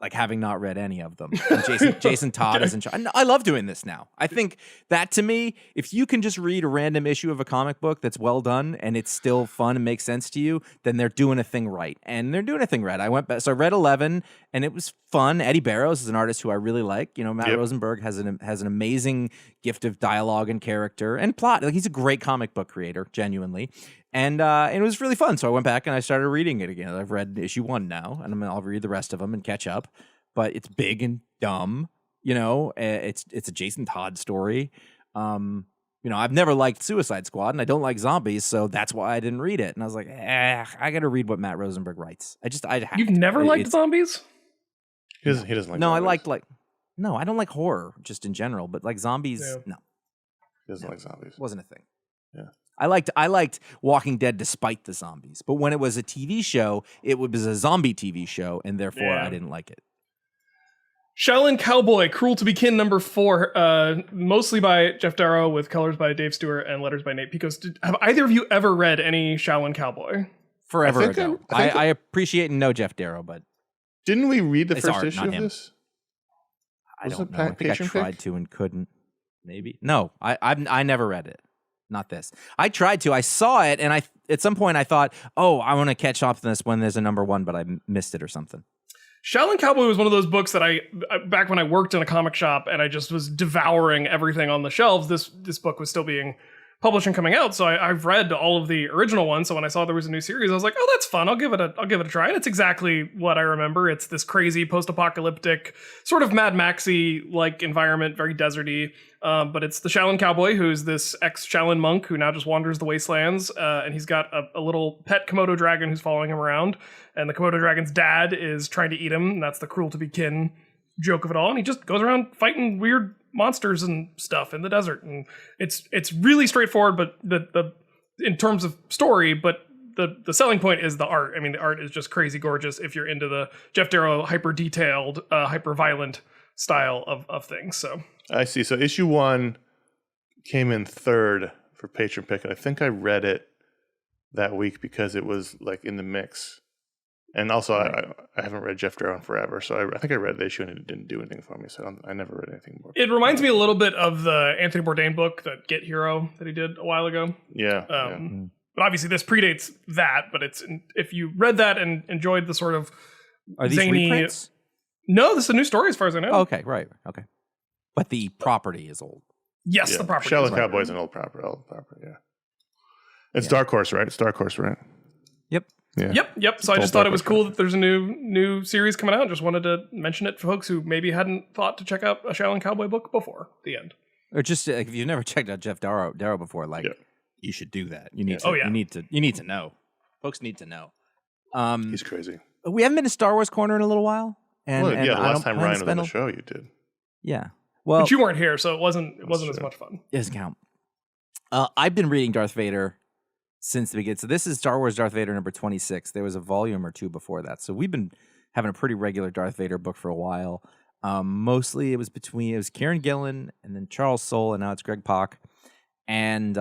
like having not read any of them. And Jason Todd is in charge. I love doing this now. I think that, to me, if you can just read a random issue of a comic book that's well done and it's still fun and makes sense to you, then they're doing a thing right. And they're doing a thing right. I read 11 and it was fun. Eddie Barrows is an artist who I really like. You know, Matt Rosenberg has an amazing gift of dialogue and character and plot. Like, he's a great comic book creator, genuinely. And it was really fun. So I went back and I started reading it again. I've read issue 1 now, and I'll read the rest of them and catch up. But it's big and dumb, you know. It's a Jason Todd story. You know, I've never liked Suicide Squad, and I don't like zombies, so that's why I didn't read it. And I was like, I got to read what Matt Rosenberg writes. You've never liked zombies? He doesn't like. No, zombies. No, I don't like horror just in general, but like zombies, no. He doesn't like zombies. Wasn't a thing. Yeah. I liked Walking Dead despite the zombies, but when it was a TV show, it was a zombie TV show, and therefore I didn't like it. Shaolin Cowboy, Cruel to Be Kin, number 4, mostly by Jeff Darrow with colors by Dave Stewart and letters by Nate Picos. Have either of you ever read any Shaolin Cowboy? Forever ago. I appreciate and know Jeff Darrow, but didn't we read the first art, issue of this? I don't know. I think I tried to and couldn't. Maybe. No, I never read it. Not this. I tried to. I saw it, and at some point I thought, oh, I want to catch up on this when there's a number 1, but I missed it or something. Shaolin Cowboy was one of those books that I back when I worked in a comic shop and I just was devouring everything on the shelves. This book was still being published and coming out, so I've read all of the original ones. So when I saw there was a new series, I was like, oh, that's fun. I'll give it a try. And it's exactly what I remember. It's this crazy post-apocalyptic sort of Mad Maxy like environment, very deserty. But it's the Shaolin Cowboy, who's this ex-Shaolin monk who now just wanders the wastelands, and he's got a little pet Komodo dragon who's following him around, and the Komodo dragon's dad is trying to eat him, and that's the Cruel to Be Kin joke of it all, and he just goes around fighting weird monsters and stuff in the desert, and it's really straightforward, but the in terms of story, but the selling point is the art. I mean, the art is just crazy gorgeous if you're into the Jeff Darrow hyper-detailed, hyper-violent style of things, so... I see. So issue 1 came in 3rd for Patron Pick, and I think I read it that week because it was like in the mix. And also, I haven't read Jeff Darrow in forever, so I think I read the issue and it didn't do anything for me. So I never read anything more. It reminds me a little bit of the Anthony Bourdain book, that Get Hero that he did a while ago. Yeah. But obviously, this predates that. But if you read that and enjoyed the sort of Are these zany reprints? No, this is a new story as far as I know. Oh, okay, right, okay. But the property is old. Yes, Yeah. the property. Shaolin Cowboy is an old property, yeah. It's Dark Horse, right? It's Dark Horse, right? Yep. Yeah. Yep. So I just thought it was cool that there's a new series coming out. Just wanted to mention it for folks who maybe hadn't thought to check out a Shaolin Cowboy book before the end. Or just if you've never checked out Jeff Darrow before, like you should do that. You need to. Oh, yeah. You need to know. Folks need to know. He's crazy. We haven't been to Star Wars Corner in a little while. And, the and last time Ryan was on the show, you did. Yeah. Well, but you weren't here, so it wasn't as much fun. It doesn't count. I've been reading Darth Vader since the beginning. So this is Star Wars Darth Vader number 26. There was a volume or 2 before that. So we've been having a pretty regular Darth Vader book for a while. Mostly it was Kieran Gillen and then Charles Soule, and now it's Greg Pak. And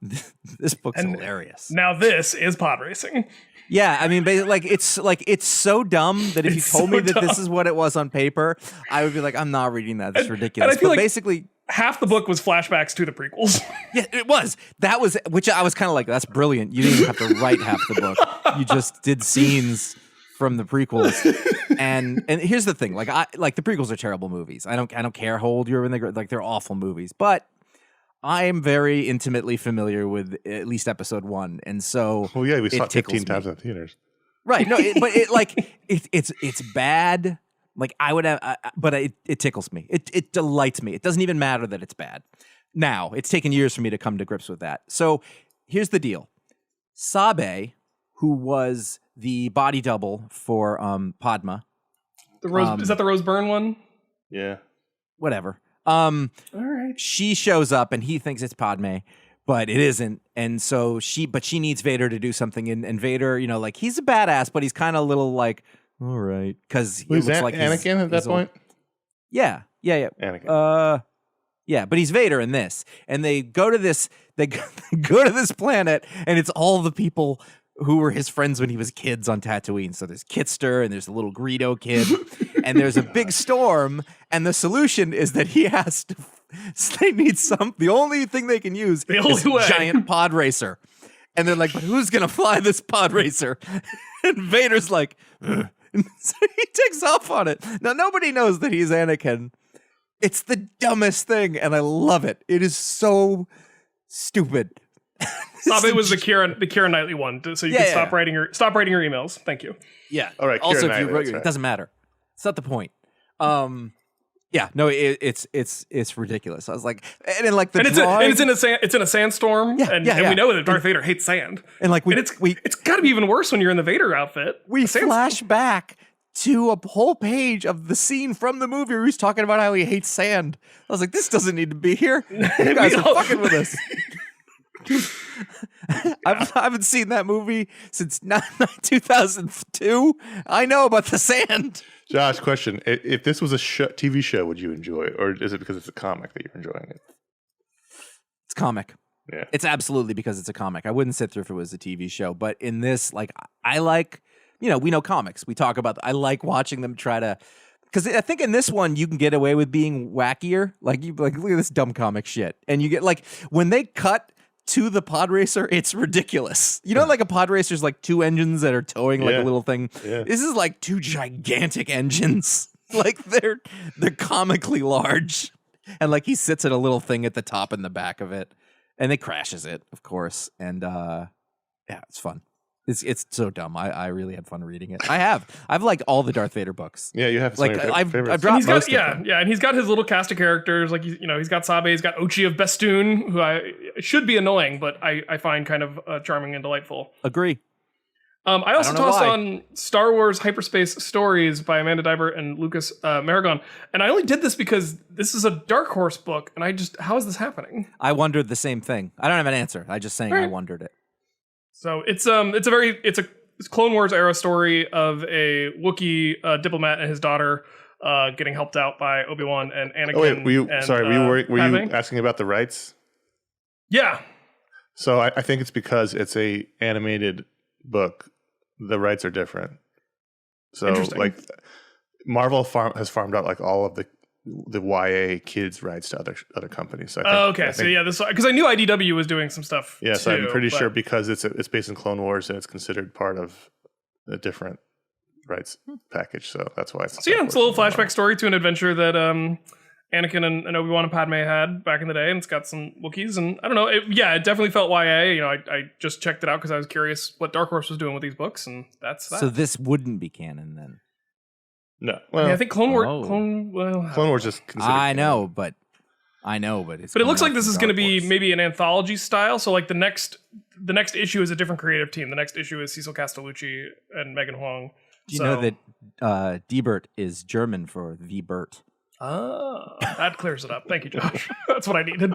this book's hilarious. Now this is pod racing. Yeah, I mean, it's so dumb that if you told me that this is what it was on paper, I would be like, I'm not reading that. That's ridiculous. And I feel like basically, half the book was flashbacks to the prequels. Yeah, it was. Which I was kind of like, that's brilliant. You didn't even have to write half the book. You just did scenes from the prequels. And here's the thing, the prequels are terrible movies. I don't care how old you're when they're awful movies. But I am very intimately familiar with at least episode 1, and so Well, yeah, we saw it 15 me. times in theaters. Right? No, it's bad. Like I would have, but it tickles me. It delights me. It doesn't even matter that it's bad. Now it's taken years for me to come to grips with that. So here's the deal: Sabe, who was the body double for Padma, The Rose is that the Rose Byrne one? Yeah. whatever. All right. She shows up and he thinks it's Padme, but it isn't. And so she needs Vader to do something. And Vader, like he's a badass, but he's kind of a little like, all right, because he looks like Anakin at that point. Yeah. Anakin. Yeah, but he's Vader in this, and they go to this planet, and it's all the people who were his friends when he was kids on Tatooine. So there's Kitster, and there's a little Greedo kid, and there's a big storm, and the solution is that he has to. They need the only thing they can use is a giant pod racer, and they're like, "But who's gonna fly this pod racer?" And Vader's like, "Ugh." So he takes off on it. Now nobody knows that he's Anakin. It's the dumbest thing, and I love it. It is so stupid. Sabe was the Keira Knightley one, so you can stop writing your emails. Thank you. Yeah. All right. Also, Keira if you wrote Knightley, it doesn't matter. It's not the point. Yeah. No, it's ridiculous. I was like, and then like the drawing, it's in a sandstorm, and we know that Darth Vader hates sand, and like it's got to be even worse when you're in the Vader outfit. We flash back to a whole page of the scene from the movie where he's talking about how he hates sand. I was like, this doesn't need to be here. You guys are fucking with us. I haven't seen that movie since 2002. I know about the sand. Josh, question. If this was a TV show, would you enjoy it? Or is it because it's a comic that you're enjoying it? It's comic. Yeah. It's absolutely because it's a comic. I wouldn't sit through if it was a TV show. But in this, like, I like... we know comics. We talk about. I like watching them try to, because I think in this one you can get away with being wackier. Like look at this dumb comic shit, and you get like when they cut to the pod racer, it's ridiculous. Like a pod racer's like 2 engines that are towing like a little thing. Yeah. This is like 2 gigantic engines. Like they're comically large, and like he sits at a little thing at the top and the back of it, and it crashes it, of course, and it's fun. It's so dumb. I really had fun reading it. I've liked all the Darth Vader books. Yeah, you have. Like I've dropped most of them. And he's got his little cast of characters. Like he's got Sabe, he's got Ochi of Bestoon, who should be annoying, but I find kind of charming and delightful. Agree. I also tossed on Star Wars Hyperspace Stories by Amanda Dibert and Lucas Maragon, and I only did this because this is a Dark Horse book, and how is this happening? I wondered the same thing. I don't have an answer. I just saying I wondered it. So it's a Clone Wars era story of a Wookiee diplomat and his daughter getting helped out by Obi-Wan and Anakin. Oh wait, were you asking about the rights? Yeah. So I think it's because it's a animated book. The rights are different. So like Marvel has farmed out like all of the YA kids rights to other companies. So because I knew IDW was doing some stuff. Yeah, so I'm pretty sure because it's based in Clone Wars and it's considered part of a different rights package. So that's why. It's a little flashback story to an adventure that Anakin and Obi-Wan and Padme had back in the day, and it's got some Wookiees, and I don't know. It definitely felt YA. I just checked it out because I was curious what Dark Horse was doing with these books, and that's that. So this wouldn't be canon then. No, well, I think Clone Wars. Clone Wars is considered. I know, but it's. But it looks like this is going to be maybe an anthology style. So like the next issue is a different creative team. The next issue is Cecil Castellucci and Megan Huang. Do you know that Dibert is German for the Bert? Oh, that clears it up. Thank you, Josh. That's what I needed.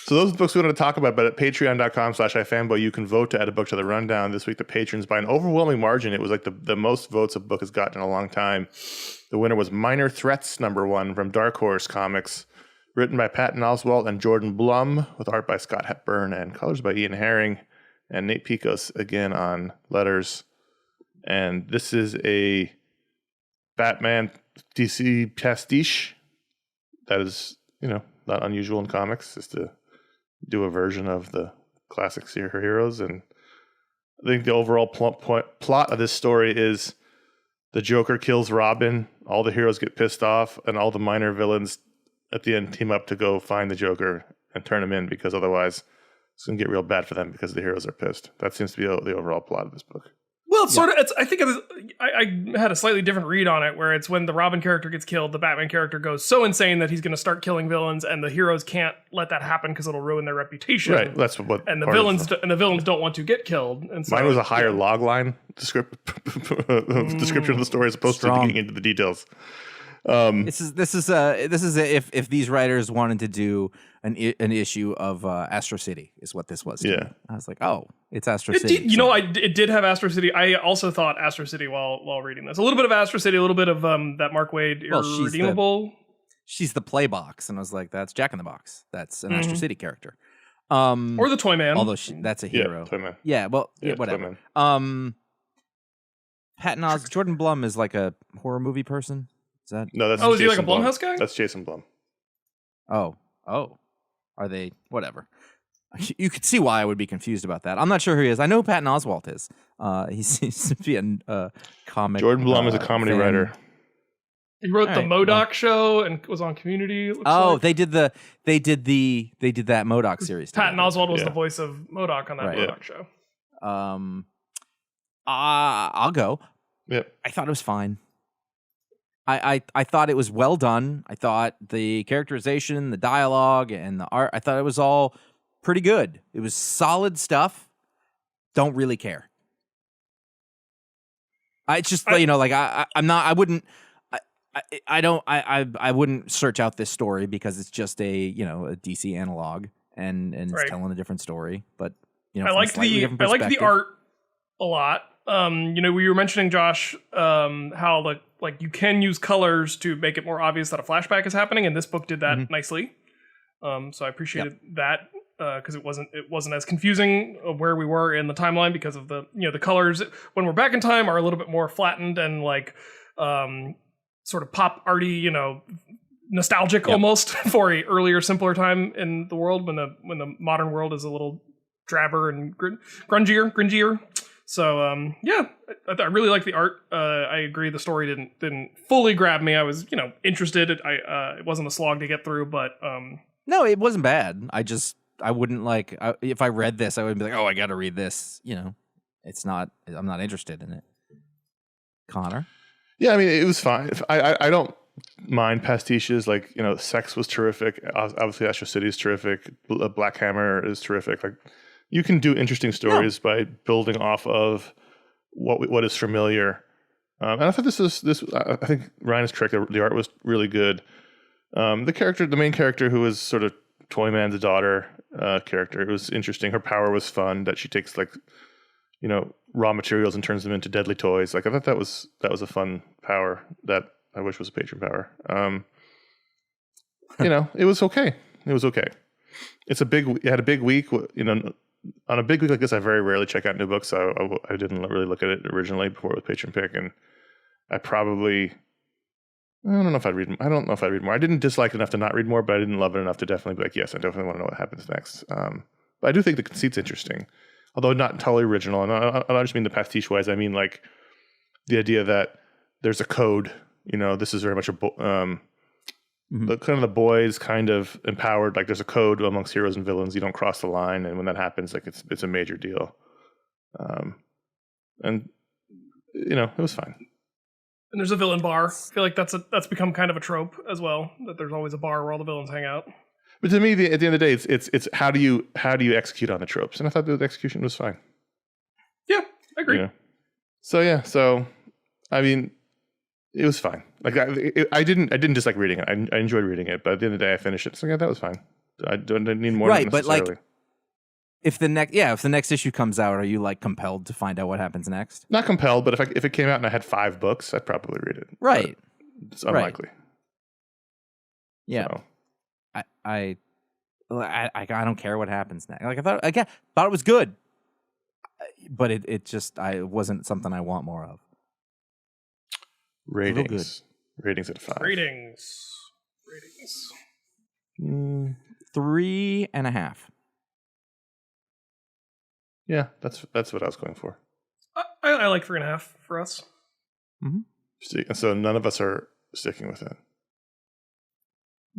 So those are the books we wanted to talk about, but at patreon.com/iFanboy, you can vote to add a book to the rundown. This week, the patrons, by an overwhelming margin, it was like the most votes a book has gotten in a long time. The winner was Minor Threats #1 from Dark Horse Comics, written by Patton Oswalt and Jordan Blum, with art by Scott Hepburn and colors by Ian Herring, and Nate Picos again on letters. And this is a Batman DC pastiche that is, not unusual in comics, just to do a version of the classic heroes. And I think the overall plot of this story is the Joker kills Robin, all the heroes get pissed off, and all the minor villains at the end team up to go find the Joker and turn him in, because otherwise it's going to get real bad for them because the heroes are pissed. That seems to be the overall plot of this book. Well, it's sort of. I think I had a slightly different read on it, where it's when the Robin character gets killed, the Batman character goes so insane that he's going to start killing villains, and the heroes can't let that happen because it'll ruin their reputation. Right. That's what. And the villains don't want to get killed. And so, mine was a higher log line description of the story as opposed to getting into the details. This is if these writers wanted to do an issue of Astro City is what this was. To me. I was like, oh, it's Astro City. It did have Astro City. I also thought Astro City while reading this. A little bit of Astro City, a little bit of that Mark Waid Irredeemable. She's the play box, and I was like, that's Jack in the Box. That's an Astro City character. Or the Toy Man. Although that's a hero. Yeah, Toy Man. Yeah, well, whatever. Patton Oswalt, Jordan Blum is like a horror movie person. Is that? No, that's is he like a Blumhouse guy? That's Jason Blum. Oh. Are they? Whatever. You could see why I would be confused about that. I'm not sure who he is. I know who Patton Oswalt is. He seems to be a comic. Jordan Blum is a comedy writer. He wrote the MODOK show and was on Community. They did that MODOK series. Patton Oswalt was the voice of MODOK on that MODOK show. I'll go. Yep. I thought it was fine. I thought it was well done. I thought the characterization, the dialogue, and the art, I thought it was all pretty good. It was solid stuff. Don't really care. I wouldn't search out this story because it's just a DC analog and it's telling a different story. But I like the art a lot. We were mentioning, Josh, how you can use colors to make it more obvious that a flashback is happening, and this book did that nicely. So I appreciated that because it wasn't as confusing of where we were in the timeline because of the colors when we're back in time are a little bit more flattened and sort of pop arty, nostalgic almost for a earlier, simpler time in the world when the modern world is a little drabber and gringier. So I really like the art. I agree the story didn't fully grab me. I was interested. It wasn't a slog to get through, but no, it wasn't bad. I wouldn't if I read this, I wouldn't be like, oh, I got to read this. It's not. I'm not interested in it. Connor. Yeah, I mean, it was fine. I don't mind pastiches. Sex was terrific. Obviously, Astro City is terrific. Black Hammer is terrific. You can do interesting stories by building off of what is familiar. And I thought this. I think Ryan is correct. The art was really good. The main character, who was sort of Toyman's daughter character, it was interesting. Her power was fun. That she takes raw materials and turns them into deadly toys. I thought that was a fun power that I wish was a patron power. It was okay. It was okay. It had a big week. On a big week like this, I very rarely check out new books. So I didn't really look at it originally before with Patron Pick, and I don't know if I'd read more. I didn't dislike it enough to not read more, but I didn't love it enough to definitely be like, yes, I definitely want to know what happens next. But I do think the conceit's interesting, although not entirely original. And I don't just mean the pastiche wise. I mean the idea that there's a code. This is very much the boys kind of empowered. There's a code amongst heroes and villains. You don't cross the line, and when that happens, it's a major deal. And it was fine. And there's a villain bar. I feel like that's become kind of a trope as well. That there's always a bar where all the villains hang out. But to me, at the end of the day, it's how do you execute on the tropes? And I thought the execution was fine. Yeah, I agree. So I mean, it was fine. I didn't dislike reading it. I enjoyed reading it, but at the end of the day, I finished it. So that was fine. I didn't need more. Right, but if the next issue comes out, are you compelled to find out what happens next? Not compelled, but if it came out and I had 5 books, I'd probably read it. Right. But it's unlikely. Right. Yeah. So. I don't care what happens next. I thought it was good, but it just wasn't something I want more of. Ratings at 5. Ratings. 3.5. Yeah, that's what I was going for. I like 3.5 for us. Mm-hmm. So none of us are sticking with it.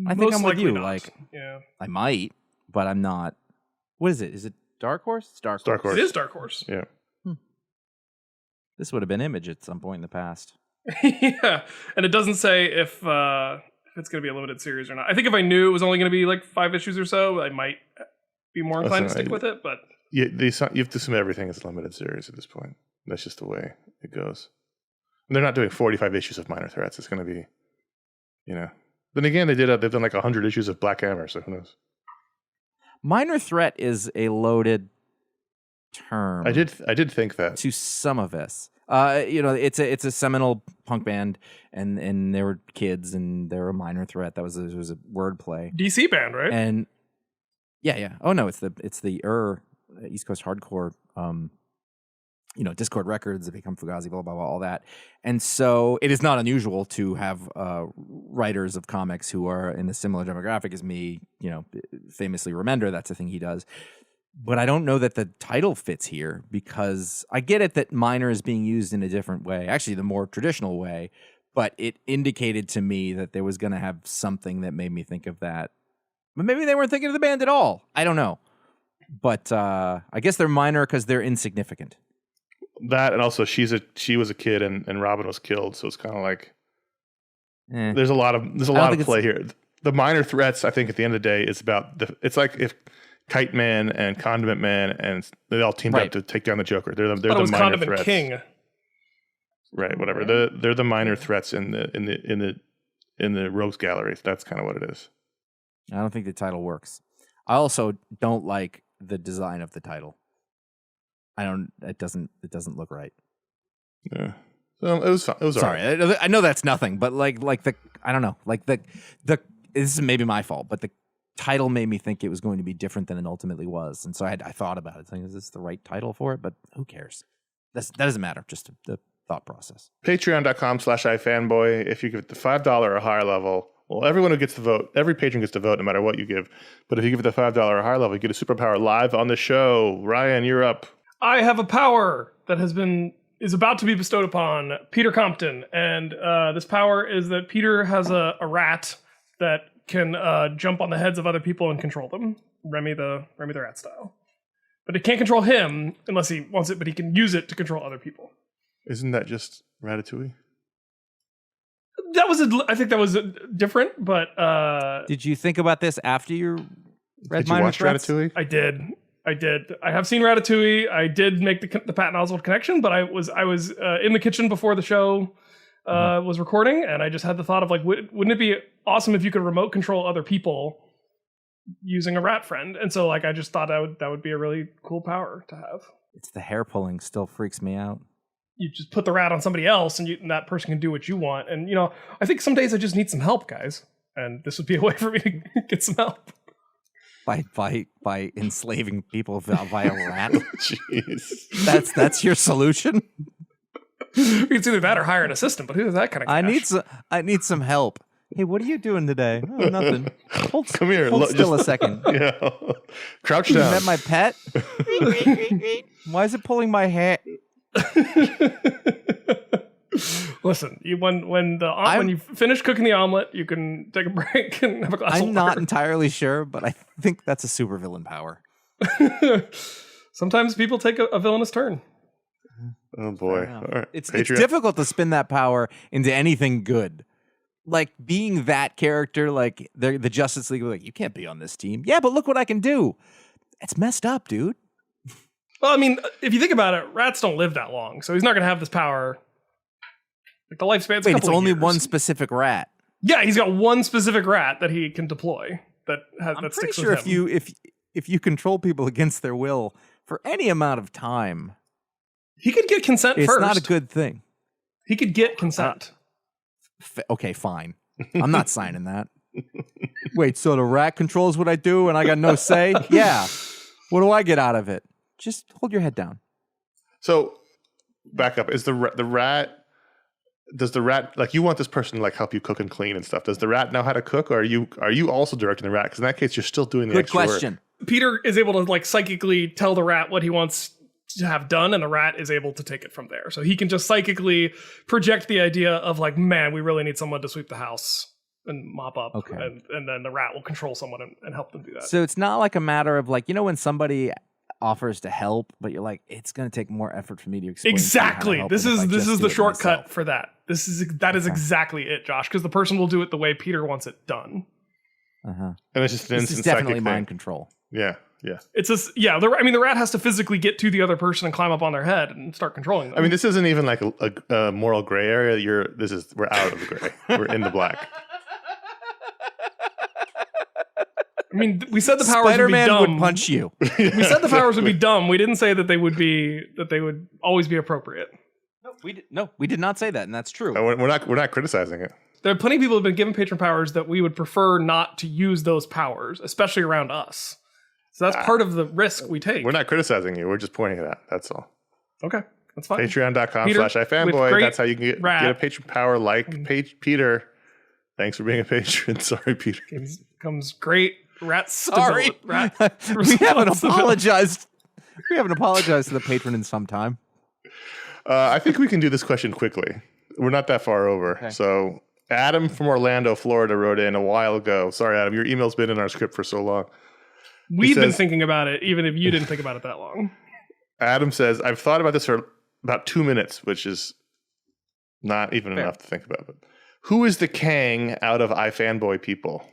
I think Most I'm with likely you. not. Like, yeah, I might, but I'm not. What is it? Is it Dark Horse? It's Dark Dark Horse. Horse. it is Dark Horse. Yeah. This would have been Image at some point in the past. Yeah, and it doesn't say if it's going to be a limited series or not. I think if I knew it was only going to be like 5 issues or so, I might be more inclined to stick with it. But Yeah, you have to assume everything is a limited series at this point. That's just the way it goes. And they're not doing 45 issues of Minor Threats. It's going to be, Then again, they've done like 100 issues of Black Hammer, so who knows? Minor Threat is a loaded term. I did think that. To some of us. It's a seminal punk band, and they were kids, and they were a minor threat. That was a wordplay. DC band, right? And yeah. Oh no, it's the East Coast hardcore. Discord Records, they become Fugazi, blah blah blah, all that. And so it is not unusual to have writers of comics who are in a similar demographic as me. Famously Remender, that's the thing he does. But I don't know that the title fits here, because I get it that minor is being used in a different way, actually the more traditional way, but it indicated to me that there was going to have something that made me think of that. But maybe they weren't thinking of the band at all. I don't know. But I guess they're minor because they're insignificant. That, and also she was a kid and Robin was killed, so it's kind of like there's a lot of play here. The Minor Threats, I think, at the end of the day, is about it's like if Kite Man and Condiment Man and they all teamed up to take down the Joker. They're the minor Condiment threats. King. Right, whatever. They're the minor threats in the Rogues Gallery. That's kind of what it is. I don't think the title works. I also don't like the design of the title. It doesn't look right. Yeah. So it was fun. It was sorry. Right. I know that's nothing, but like the I don't know. Like the this is maybe my fault, but the title made me think it was going to be different than it ultimately was, and so I thought about it, saying, "Is this the right title for it?" But who cares? That doesn't matter. Just the thought process. Patreon.com/iFanboy. If you give it the $5 or higher level, well, everyone who gets to vote, every patron gets to vote, no matter what you give. But if you give it the $5 or higher level, you get a superpower live on the show. Ryan, you're up. I have a power that is about to be bestowed upon Peter Compton, and this power is that Peter has a rat that can jump on the heads of other people and control them, Remy the rat style. But it can't control him unless he wants it, but he can use it to control other people. Isn't that just Ratatouille? I think that was different, but did you think about this after you read Did you watch Ratatouille? I did. I have seen Ratatouille. I did make the Patton Oswalt connection, but I was in the kitchen before the show was recording, and I just had the thought of like, wouldn't it be awesome if you could remote control other people using a rat friend? And so like I just thought that would be a really cool power to have. It's the hair pulling still freaks me out. You just put the rat on somebody else, and that person can do what you want. And I think some days I just need some help, guys, and this would be a way for me to get some help. By enslaving people via rat. Jeez, that's your solution. It's either that or hire an assistant, but who's that kind of cash? I need some help. Hey, what are you doing today? Oh, nothing. Come here. Hold still a second. Yeah. Crouch down. You met my pet? Why is it pulling my hair? Listen, when you finish cooking the omelet, you can take a break and have a glass of water. I'm not entirely sure, but I think that's a supervillain power. Sometimes people take a villainous turn. Oh boy. All right. It's difficult to spin that power into anything good. Like being that character, like the Justice League, like, you can't be on this team. Yeah, but look what I can do. It's messed up, dude. Well, I mean, if you think about it, rats don't live that long, so he's not going to have this power. Like the lifespan's it's only one specific rat. Yeah, he's got one specific rat that he can deploy. I'm pretty sure if you control people against their will for any amount of time, he could get consent first. It's not a good thing. He could get consent. Okay, fine. I'm not signing that. Wait, so the rat controls what I do and I got no say? Yeah. What do I get out of it? Just hold your head down. So, back up. Is the rat... Does the rat, like, you want this person to like help you cook and clean and stuff? Does the rat know how to cook, or are you also directing the rat? Because in that case, you're still doing the extra work. Good question. Peter is able to like psychically tell the rat what he wants to have done, and the rat is able to take it from there. So he can just psychically project the idea of like, man, we really need someone to sweep the house. and mop up, Okay. and then the rat will control someone and help them do that. So it's not like a matter of like, when somebody offers to help, but you're like, it's going to take more effort for me to explain. Exactly. To This is the shortcut for that. That is Okay. exactly it, Josh, because the person will do it the way Peter wants it done. Uh-huh. And it's just an This instant is definitely psychic mind thing. control. Yeah. It's the rat has to physically get to the other person and climb up on their head and start controlling them. I mean, this isn't even like a moral gray area. We're out of the gray. We're in the black. I mean, we said the powers Spider-Man would be dumb. would punch you. We said the powers would be dumb. We didn't say that they would always be appropriate. We did not say that, and that's true. We're not criticizing it. There are plenty of people who have been given patron powers that we would prefer not to use those powers, especially around us. So that's part of the risk we take. We're not criticizing you. We're just pointing it out. That's all. Okay, that's fine. Patreon.com/iFanboy. That's how you can get a patron power like Peter. Thanks for being a patron. Sorry, Peter. Comes great rat Sorry. rat We haven't apologized. We haven't apologized to the patron in some time. I think we can do this question quickly. We're not that far over. Okay. So Adam from Orlando, Florida wrote in a while ago. Sorry, Adam, your email's been in our script for so long. We've been thinking about it, even if you didn't think about it that long. Adam says, I've thought about this for about 2 minutes, which is not even enough to think about. But who is the Kang out of iFanboy people?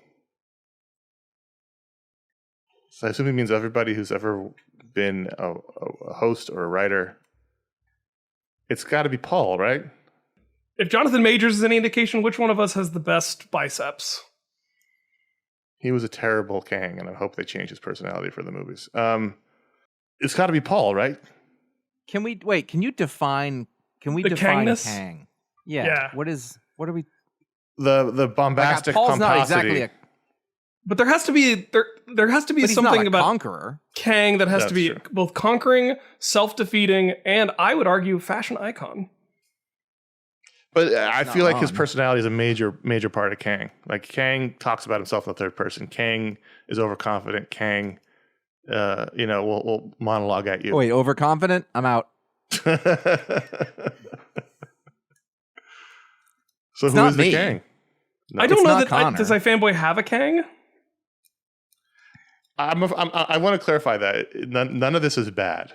So I assume it means everybody who's ever been a host or a writer. It's got to be Paul, right? If Jonathan Majors is any indication, which one of us has the best biceps? He was a terrible Kang, and I hope they change his personality for the movies. It's got to be Paul, right? Can you define? Can we The define Kangness? Kang? Yeah. What are we? The bombastic Paul's not pomposity. exactly a. But there has to be there has to be But he's something not a about conqueror. Kang that has to That's be true. both conquering, self-defeating, and I would argue fashion icon. But I not fich like his wrong. personality is a major part of Kang. Like Kang talks about himself in the third person. Kang is overconfident. Kang, will monologue at you. Oh, wait, overconfident? I'm out. So who not is the me. Kang? No. I don't It's know not that. Connor. Does iFanboy have a Kang? I want to clarify that none of this is bad,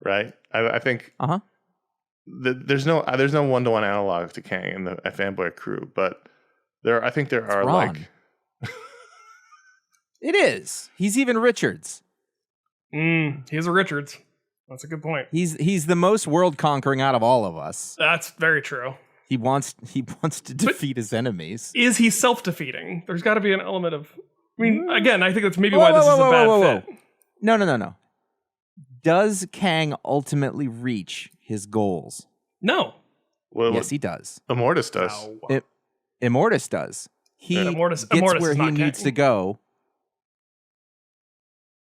right? I think there's no one-to-one analog to Kang in the Fanboy crew, but I think there are Ron. like It is. He's even Richards. He's a Richards. That's a good point. He's the most world conquering out of all of us. That's very true. He wants to defeat his enemies. Is he self-defeating? There's got to be an element of. I mean, again, I think that's maybe why this is a bad fit. No. Does Kang ultimately reach his goals? No. well, Yes, he does. Immortus does. No. Immortus does. He Immortus gets is where he not needs Kang. to go.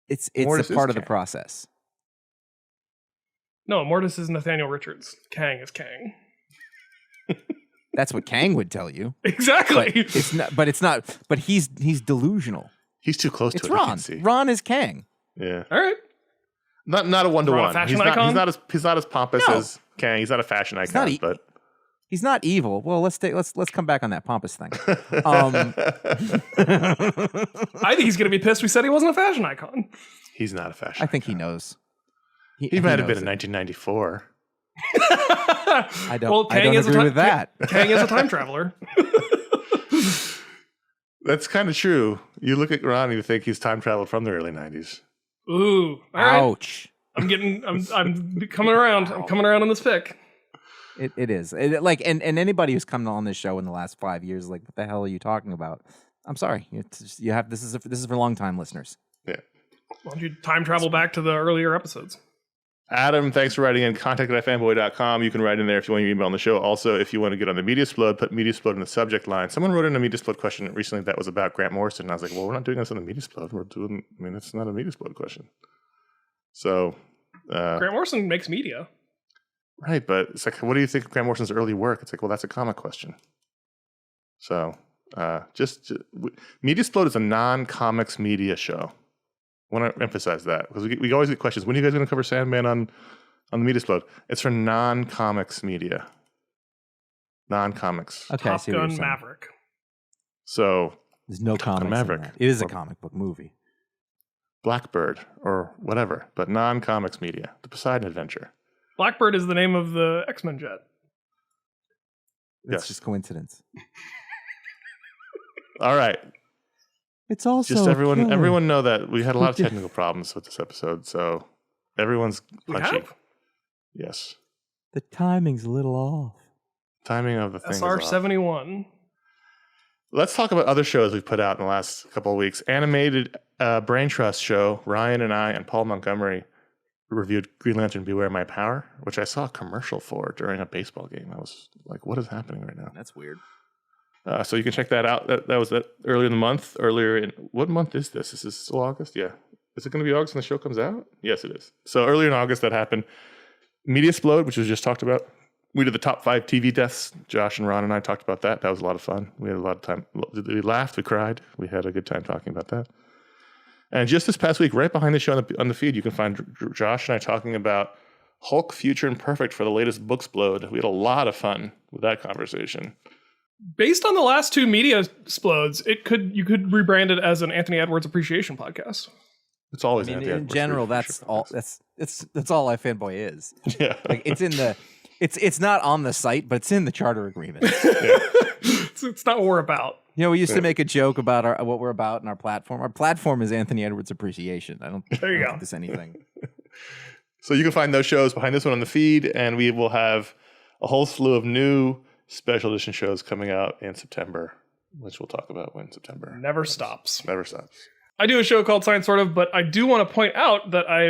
It's Immortus a part is of the Kang. process. No, Immortus is Nathaniel Richards. Kang is Kang. That's what Kang would tell you. Exactly. But it's not. But he's delusional. He's too close It's to it. I Ron. can't see. Ron is Kang. Yeah, All right. not a one-to-one. fashion He's icon? not as pompous No. as Kang. He's not a fashion not icon, but He's not evil. Well, let's come back on that pompous thing. I think he's going to be pissed we said he wasn't a fashion icon. he's not a fashion. I think he knows. He might have been knows in it. 1994. I don't. Well, I Kang don't is a agree ti- with that. Kang is a time traveler. That's kind of true. You look at Ron and you think he's time traveled from the early 90s. Ooh. All right. Ouch. I'm coming around. I'm coming around on this pick. It is. And anybody who's come on this show in the last 5 years, is like, what the hell are you talking about? I'm sorry. This is for long time listeners. Yeah. Why don't you time travel back to the earlier episodes? Adam, thanks for writing in. Contact@fanboy.com. You can write in there if you want your email on the show. Also, if you want to get on the Mediasplode, put Mediasplode in the subject line. Someone wrote in a Mediasplode question recently that was about Grant Morrison. And I was like, well, we're not doing this on the Mediasplode. It's not a Mediasplode question. So. Grant Morrison makes media. Right, but it's like, what do you think of Grant Morrison's early work? It's like, well, that's a comic question. So, Mediasplode is a non-comics media show. I want to emphasize that because we always get questions. When are you guys going to cover Sandman on the Mediasplode? It's for non-comics media. Non-comics. Okay, I Top see what you're Gun saying. Maverick. So There's no comics Maverick. in that. It is a Or- comic book movie. Blackbird or whatever, but non-comics media. The Poseidon Adventure. Blackbird is the name of the X-Men jet. It's Yes. just coincidence. All right. It's also Just a everyone killer. everyone know that we had a lot of technical problems with this episode, so everyone's We punchy. have? Yes. The timing's a little off. Timing of the thing is SR off. 71. Let's talk about other shows we've put out in the last couple of weeks. Animated Brain Trust show. Ryan and I and Paul Montgomery reviewed Green Lantern Beware My Power, which I saw a commercial for during a baseball game. I was like, what is happening right now? That's weird. So you can check that out. That was earlier in the month. What month is this? Is this still August? Yeah. Is it going to be August when the show comes out? Yes, it is. So earlier in August that happened. Media Explode, which was just talked about. We did the top 5 TV deaths. Josh and Ron and I talked about that. That was a lot of fun. We had a lot of time. We laughed. We cried. We had a good time talking about that. And just this past week, right behind the show on the feed, you can find Josh and I talking about Hulk, Future, and Perfect for the latest Booksplode. We had a lot of fun with that conversation. Based on the last 2 media explodes, you could rebrand it as an Anthony Edwards appreciation podcast. It's always I mean, Andy in Edwards general, for that's sure. all. That's all iFanboy is. Yeah. Like it's in the. It's not on the site, but it's in the charter agreement. It's not what we're about. You know, we used to make a joke about what we're about in our platform. Our platform is Anthony Edwards Appreciation. I don't There you think go. there's anything. So you can find those shows behind this one on the feed, and we will have a whole slew of new special edition shows coming out in September, which we'll talk about when September Never stops. never stops. I do a show called Science Sort of, but I do want to point out that I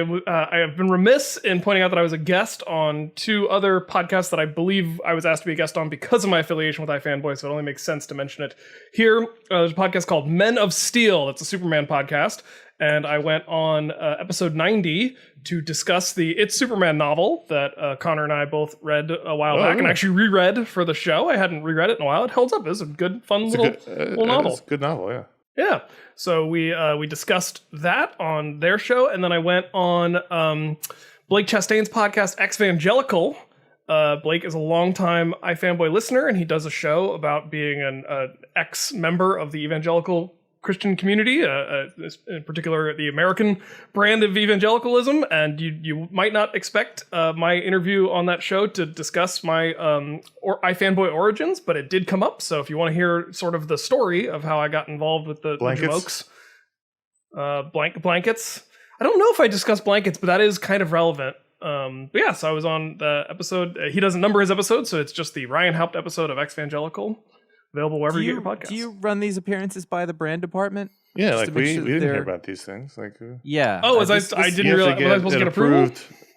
have been remiss in pointing out that I was a guest on 2 other podcasts that I believe I was asked to be a guest on because of my affiliation with iFanboy, so it only makes sense to mention it here. There's a podcast called Men of Steel. It's a Superman podcast, and I went on episode 90 to discuss the It's Superman novel that Connor and I both read a while back and actually reread for the show. I hadn't reread it in a while. It holds up. It's a good, fun little novel. It's a good novel, yeah. Yeah. So we discussed that on their show, and then I went on Blake Chastain's podcast, Exvangelical. Blake is a longtime iFanboy listener, and he does a show about being an ex-member of the evangelical Christian community, in particular the American brand of evangelicalism. And you might not expect my interview on that show to discuss my iFanboy origins, but it did come up. So if you want to hear sort of the story of how I got involved with the Jamokes, blankets. I don't know if I discussed blankets, but that is kind of relevant. But yeah, so I was on the episode. He doesn't number his episodes, so it's just the Ryan Haupt episode of Exvangelical. Available wherever you get your podcasts. Do you run these appearances by the brand department? Yeah, Just like to make we sure didn't they're- hear about these things. Like, Yeah. Oh, I didn't you have realize. Was I supposed to get approval?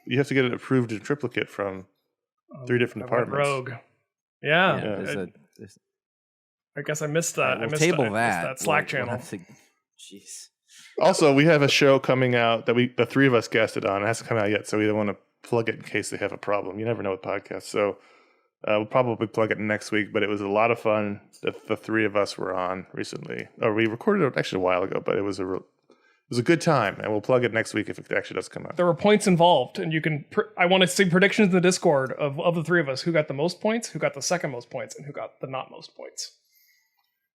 You have to get it approved in triplicate from 3 different I went departments. rogue. Yeah. there's I guess I missed that. we'll I missed table that. that. That Slack We'll channel. have to- Jeez. Also, we have a show coming out that the 3 of us guested on. It hasn't come out yet, so we don't want to plug it in case they have a problem. You never know with podcasts. So we'll probably plug it next week, but it was a lot of fun that the 3 of us were on recently. Or we recorded it actually a while ago, but it was a good time, and we'll plug it next week if it actually does come out. There were points involved, and you can. I want to see predictions in the Discord of the 3 of us: who got the most points, who got the second most points, and who got the not most points.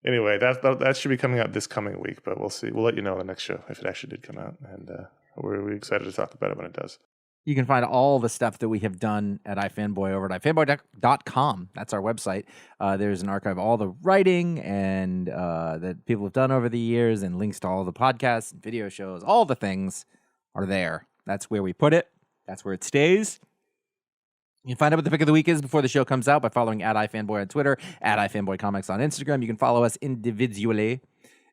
Anyway, that should be coming out this coming week, but we'll see. We'll let you know on the next show if it actually did come out, and we're excited to talk about it when it does. You can find all the stuff that we have done at iFanboy over at iFanboy.com. That's our website. There's an archive of all the writing and that people have done over the years, and links to all the podcasts and video shows. All the things are there. That's where we put it. That's where it stays. You can find out what the pick of the week is before the show comes out by following at iFanboy on Twitter, at iFanboyComics on Instagram. You can follow us individually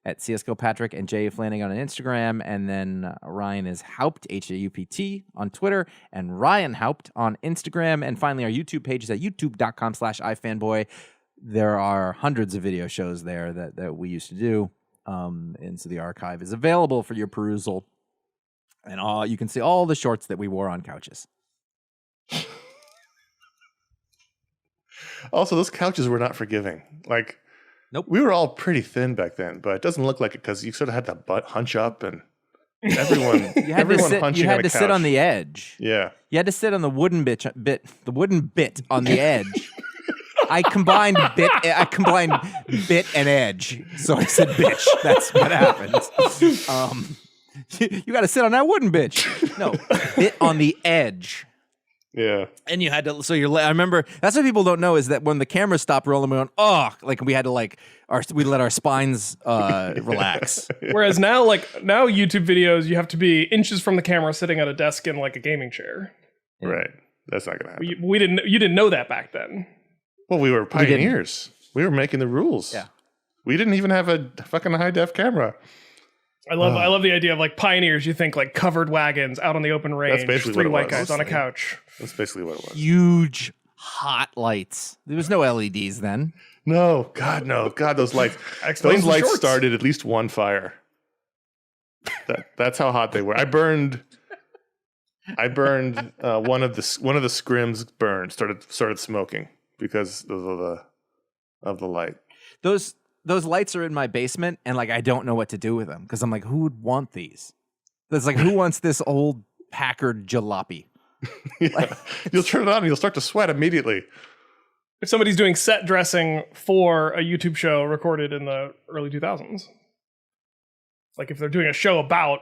at CSGO Patrick and Jay Flanagan on Instagram. And then Ryan is Haupt, Haupt, on Twitter, and Ryan Haupt on Instagram. And finally, our YouTube page is at youtube.com/iFanboy. There are hundreds of video shows there that we used to do. And so the archive is available for your perusal. And you can see all the shorts that we wore on couches. Also, those couches were not forgiving. Like, Nope. We were all pretty thin back then, but it doesn't look like it because you sort of had that butt hunch up and everyone, You had everyone to sit, hunching you on had a to sit couch. on the edge. Yeah. You had to sit on the wooden bit on the edge. I combined bit and edge, so I said bitch. That's what happened. You got to sit on that wooden bitch. No, bit on the edge. Yeah. And you had to, I remember, that's what people don't know is that when the camera stopped rolling, we went, we had to we let our spines relax. Whereas now YouTube videos, you have to be inches from the camera sitting at a desk in like a gaming chair. Right. That's not going to happen. You didn't know that back then. Well, we were pioneers. We were making the rules. Yeah. We didn't even have a fucking high def camera. I love the idea of like pioneers. You think like covered wagons out on the open range, basically three what it white was. guys on a couch. That's basically what it was. Huge hot lights. There was no LEDs then. No, God, no. God, those lights. Explains Those the lights shorts. started at least one fire. That's how hot they were. I burned one of the scrims burned, started smoking because of the light. Those lights are in my basement, and like I don't know what to do with them because I'm like, who would want these? It's like, who wants this old Packard jalopy? Yeah. You'll turn it on and you'll start to sweat immediately. If somebody's doing set dressing for a YouTube show recorded in the early 2000s, like if they're doing a show about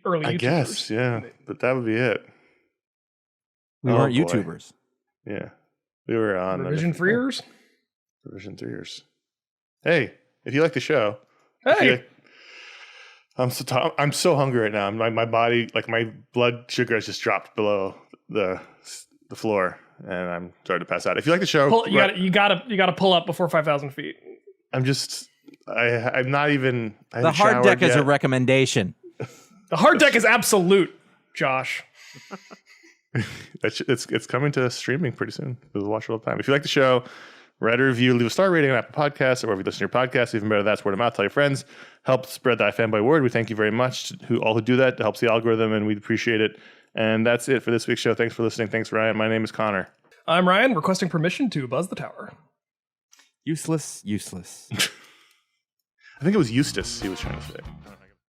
early YouTubers. I guess, yeah, but that would be it. We weren't YouTubers. Yeah, we were on Revision 3ers. Revision 3ers. Hey, if you like the show, Hey, I'm so hungry right now. My body, like my blood sugar has just dropped below the floor, and I'm starting to pass out. If you like the show, you gotta pull up before 5,000 feet. I'm not even. The hard deck is a recommendation. The hard deck is absolute, Josh. It's coming to streaming pretty soon. We'll watch it all the time. If you like the show, write a review, leave a star rating on Apple Podcasts or wherever you listen to your podcast. Even better, that's word of mouth. Tell your friends. Help spread the iFanboy word. We thank you very much to all who do that. It helps the algorithm, and we appreciate it. And that's it for this week's show. Thanks for listening. Thanks, Ryan. My name is Connor. I'm Ryan, requesting permission to buzz the tower. Useless. I think it was Eustace he was trying to say.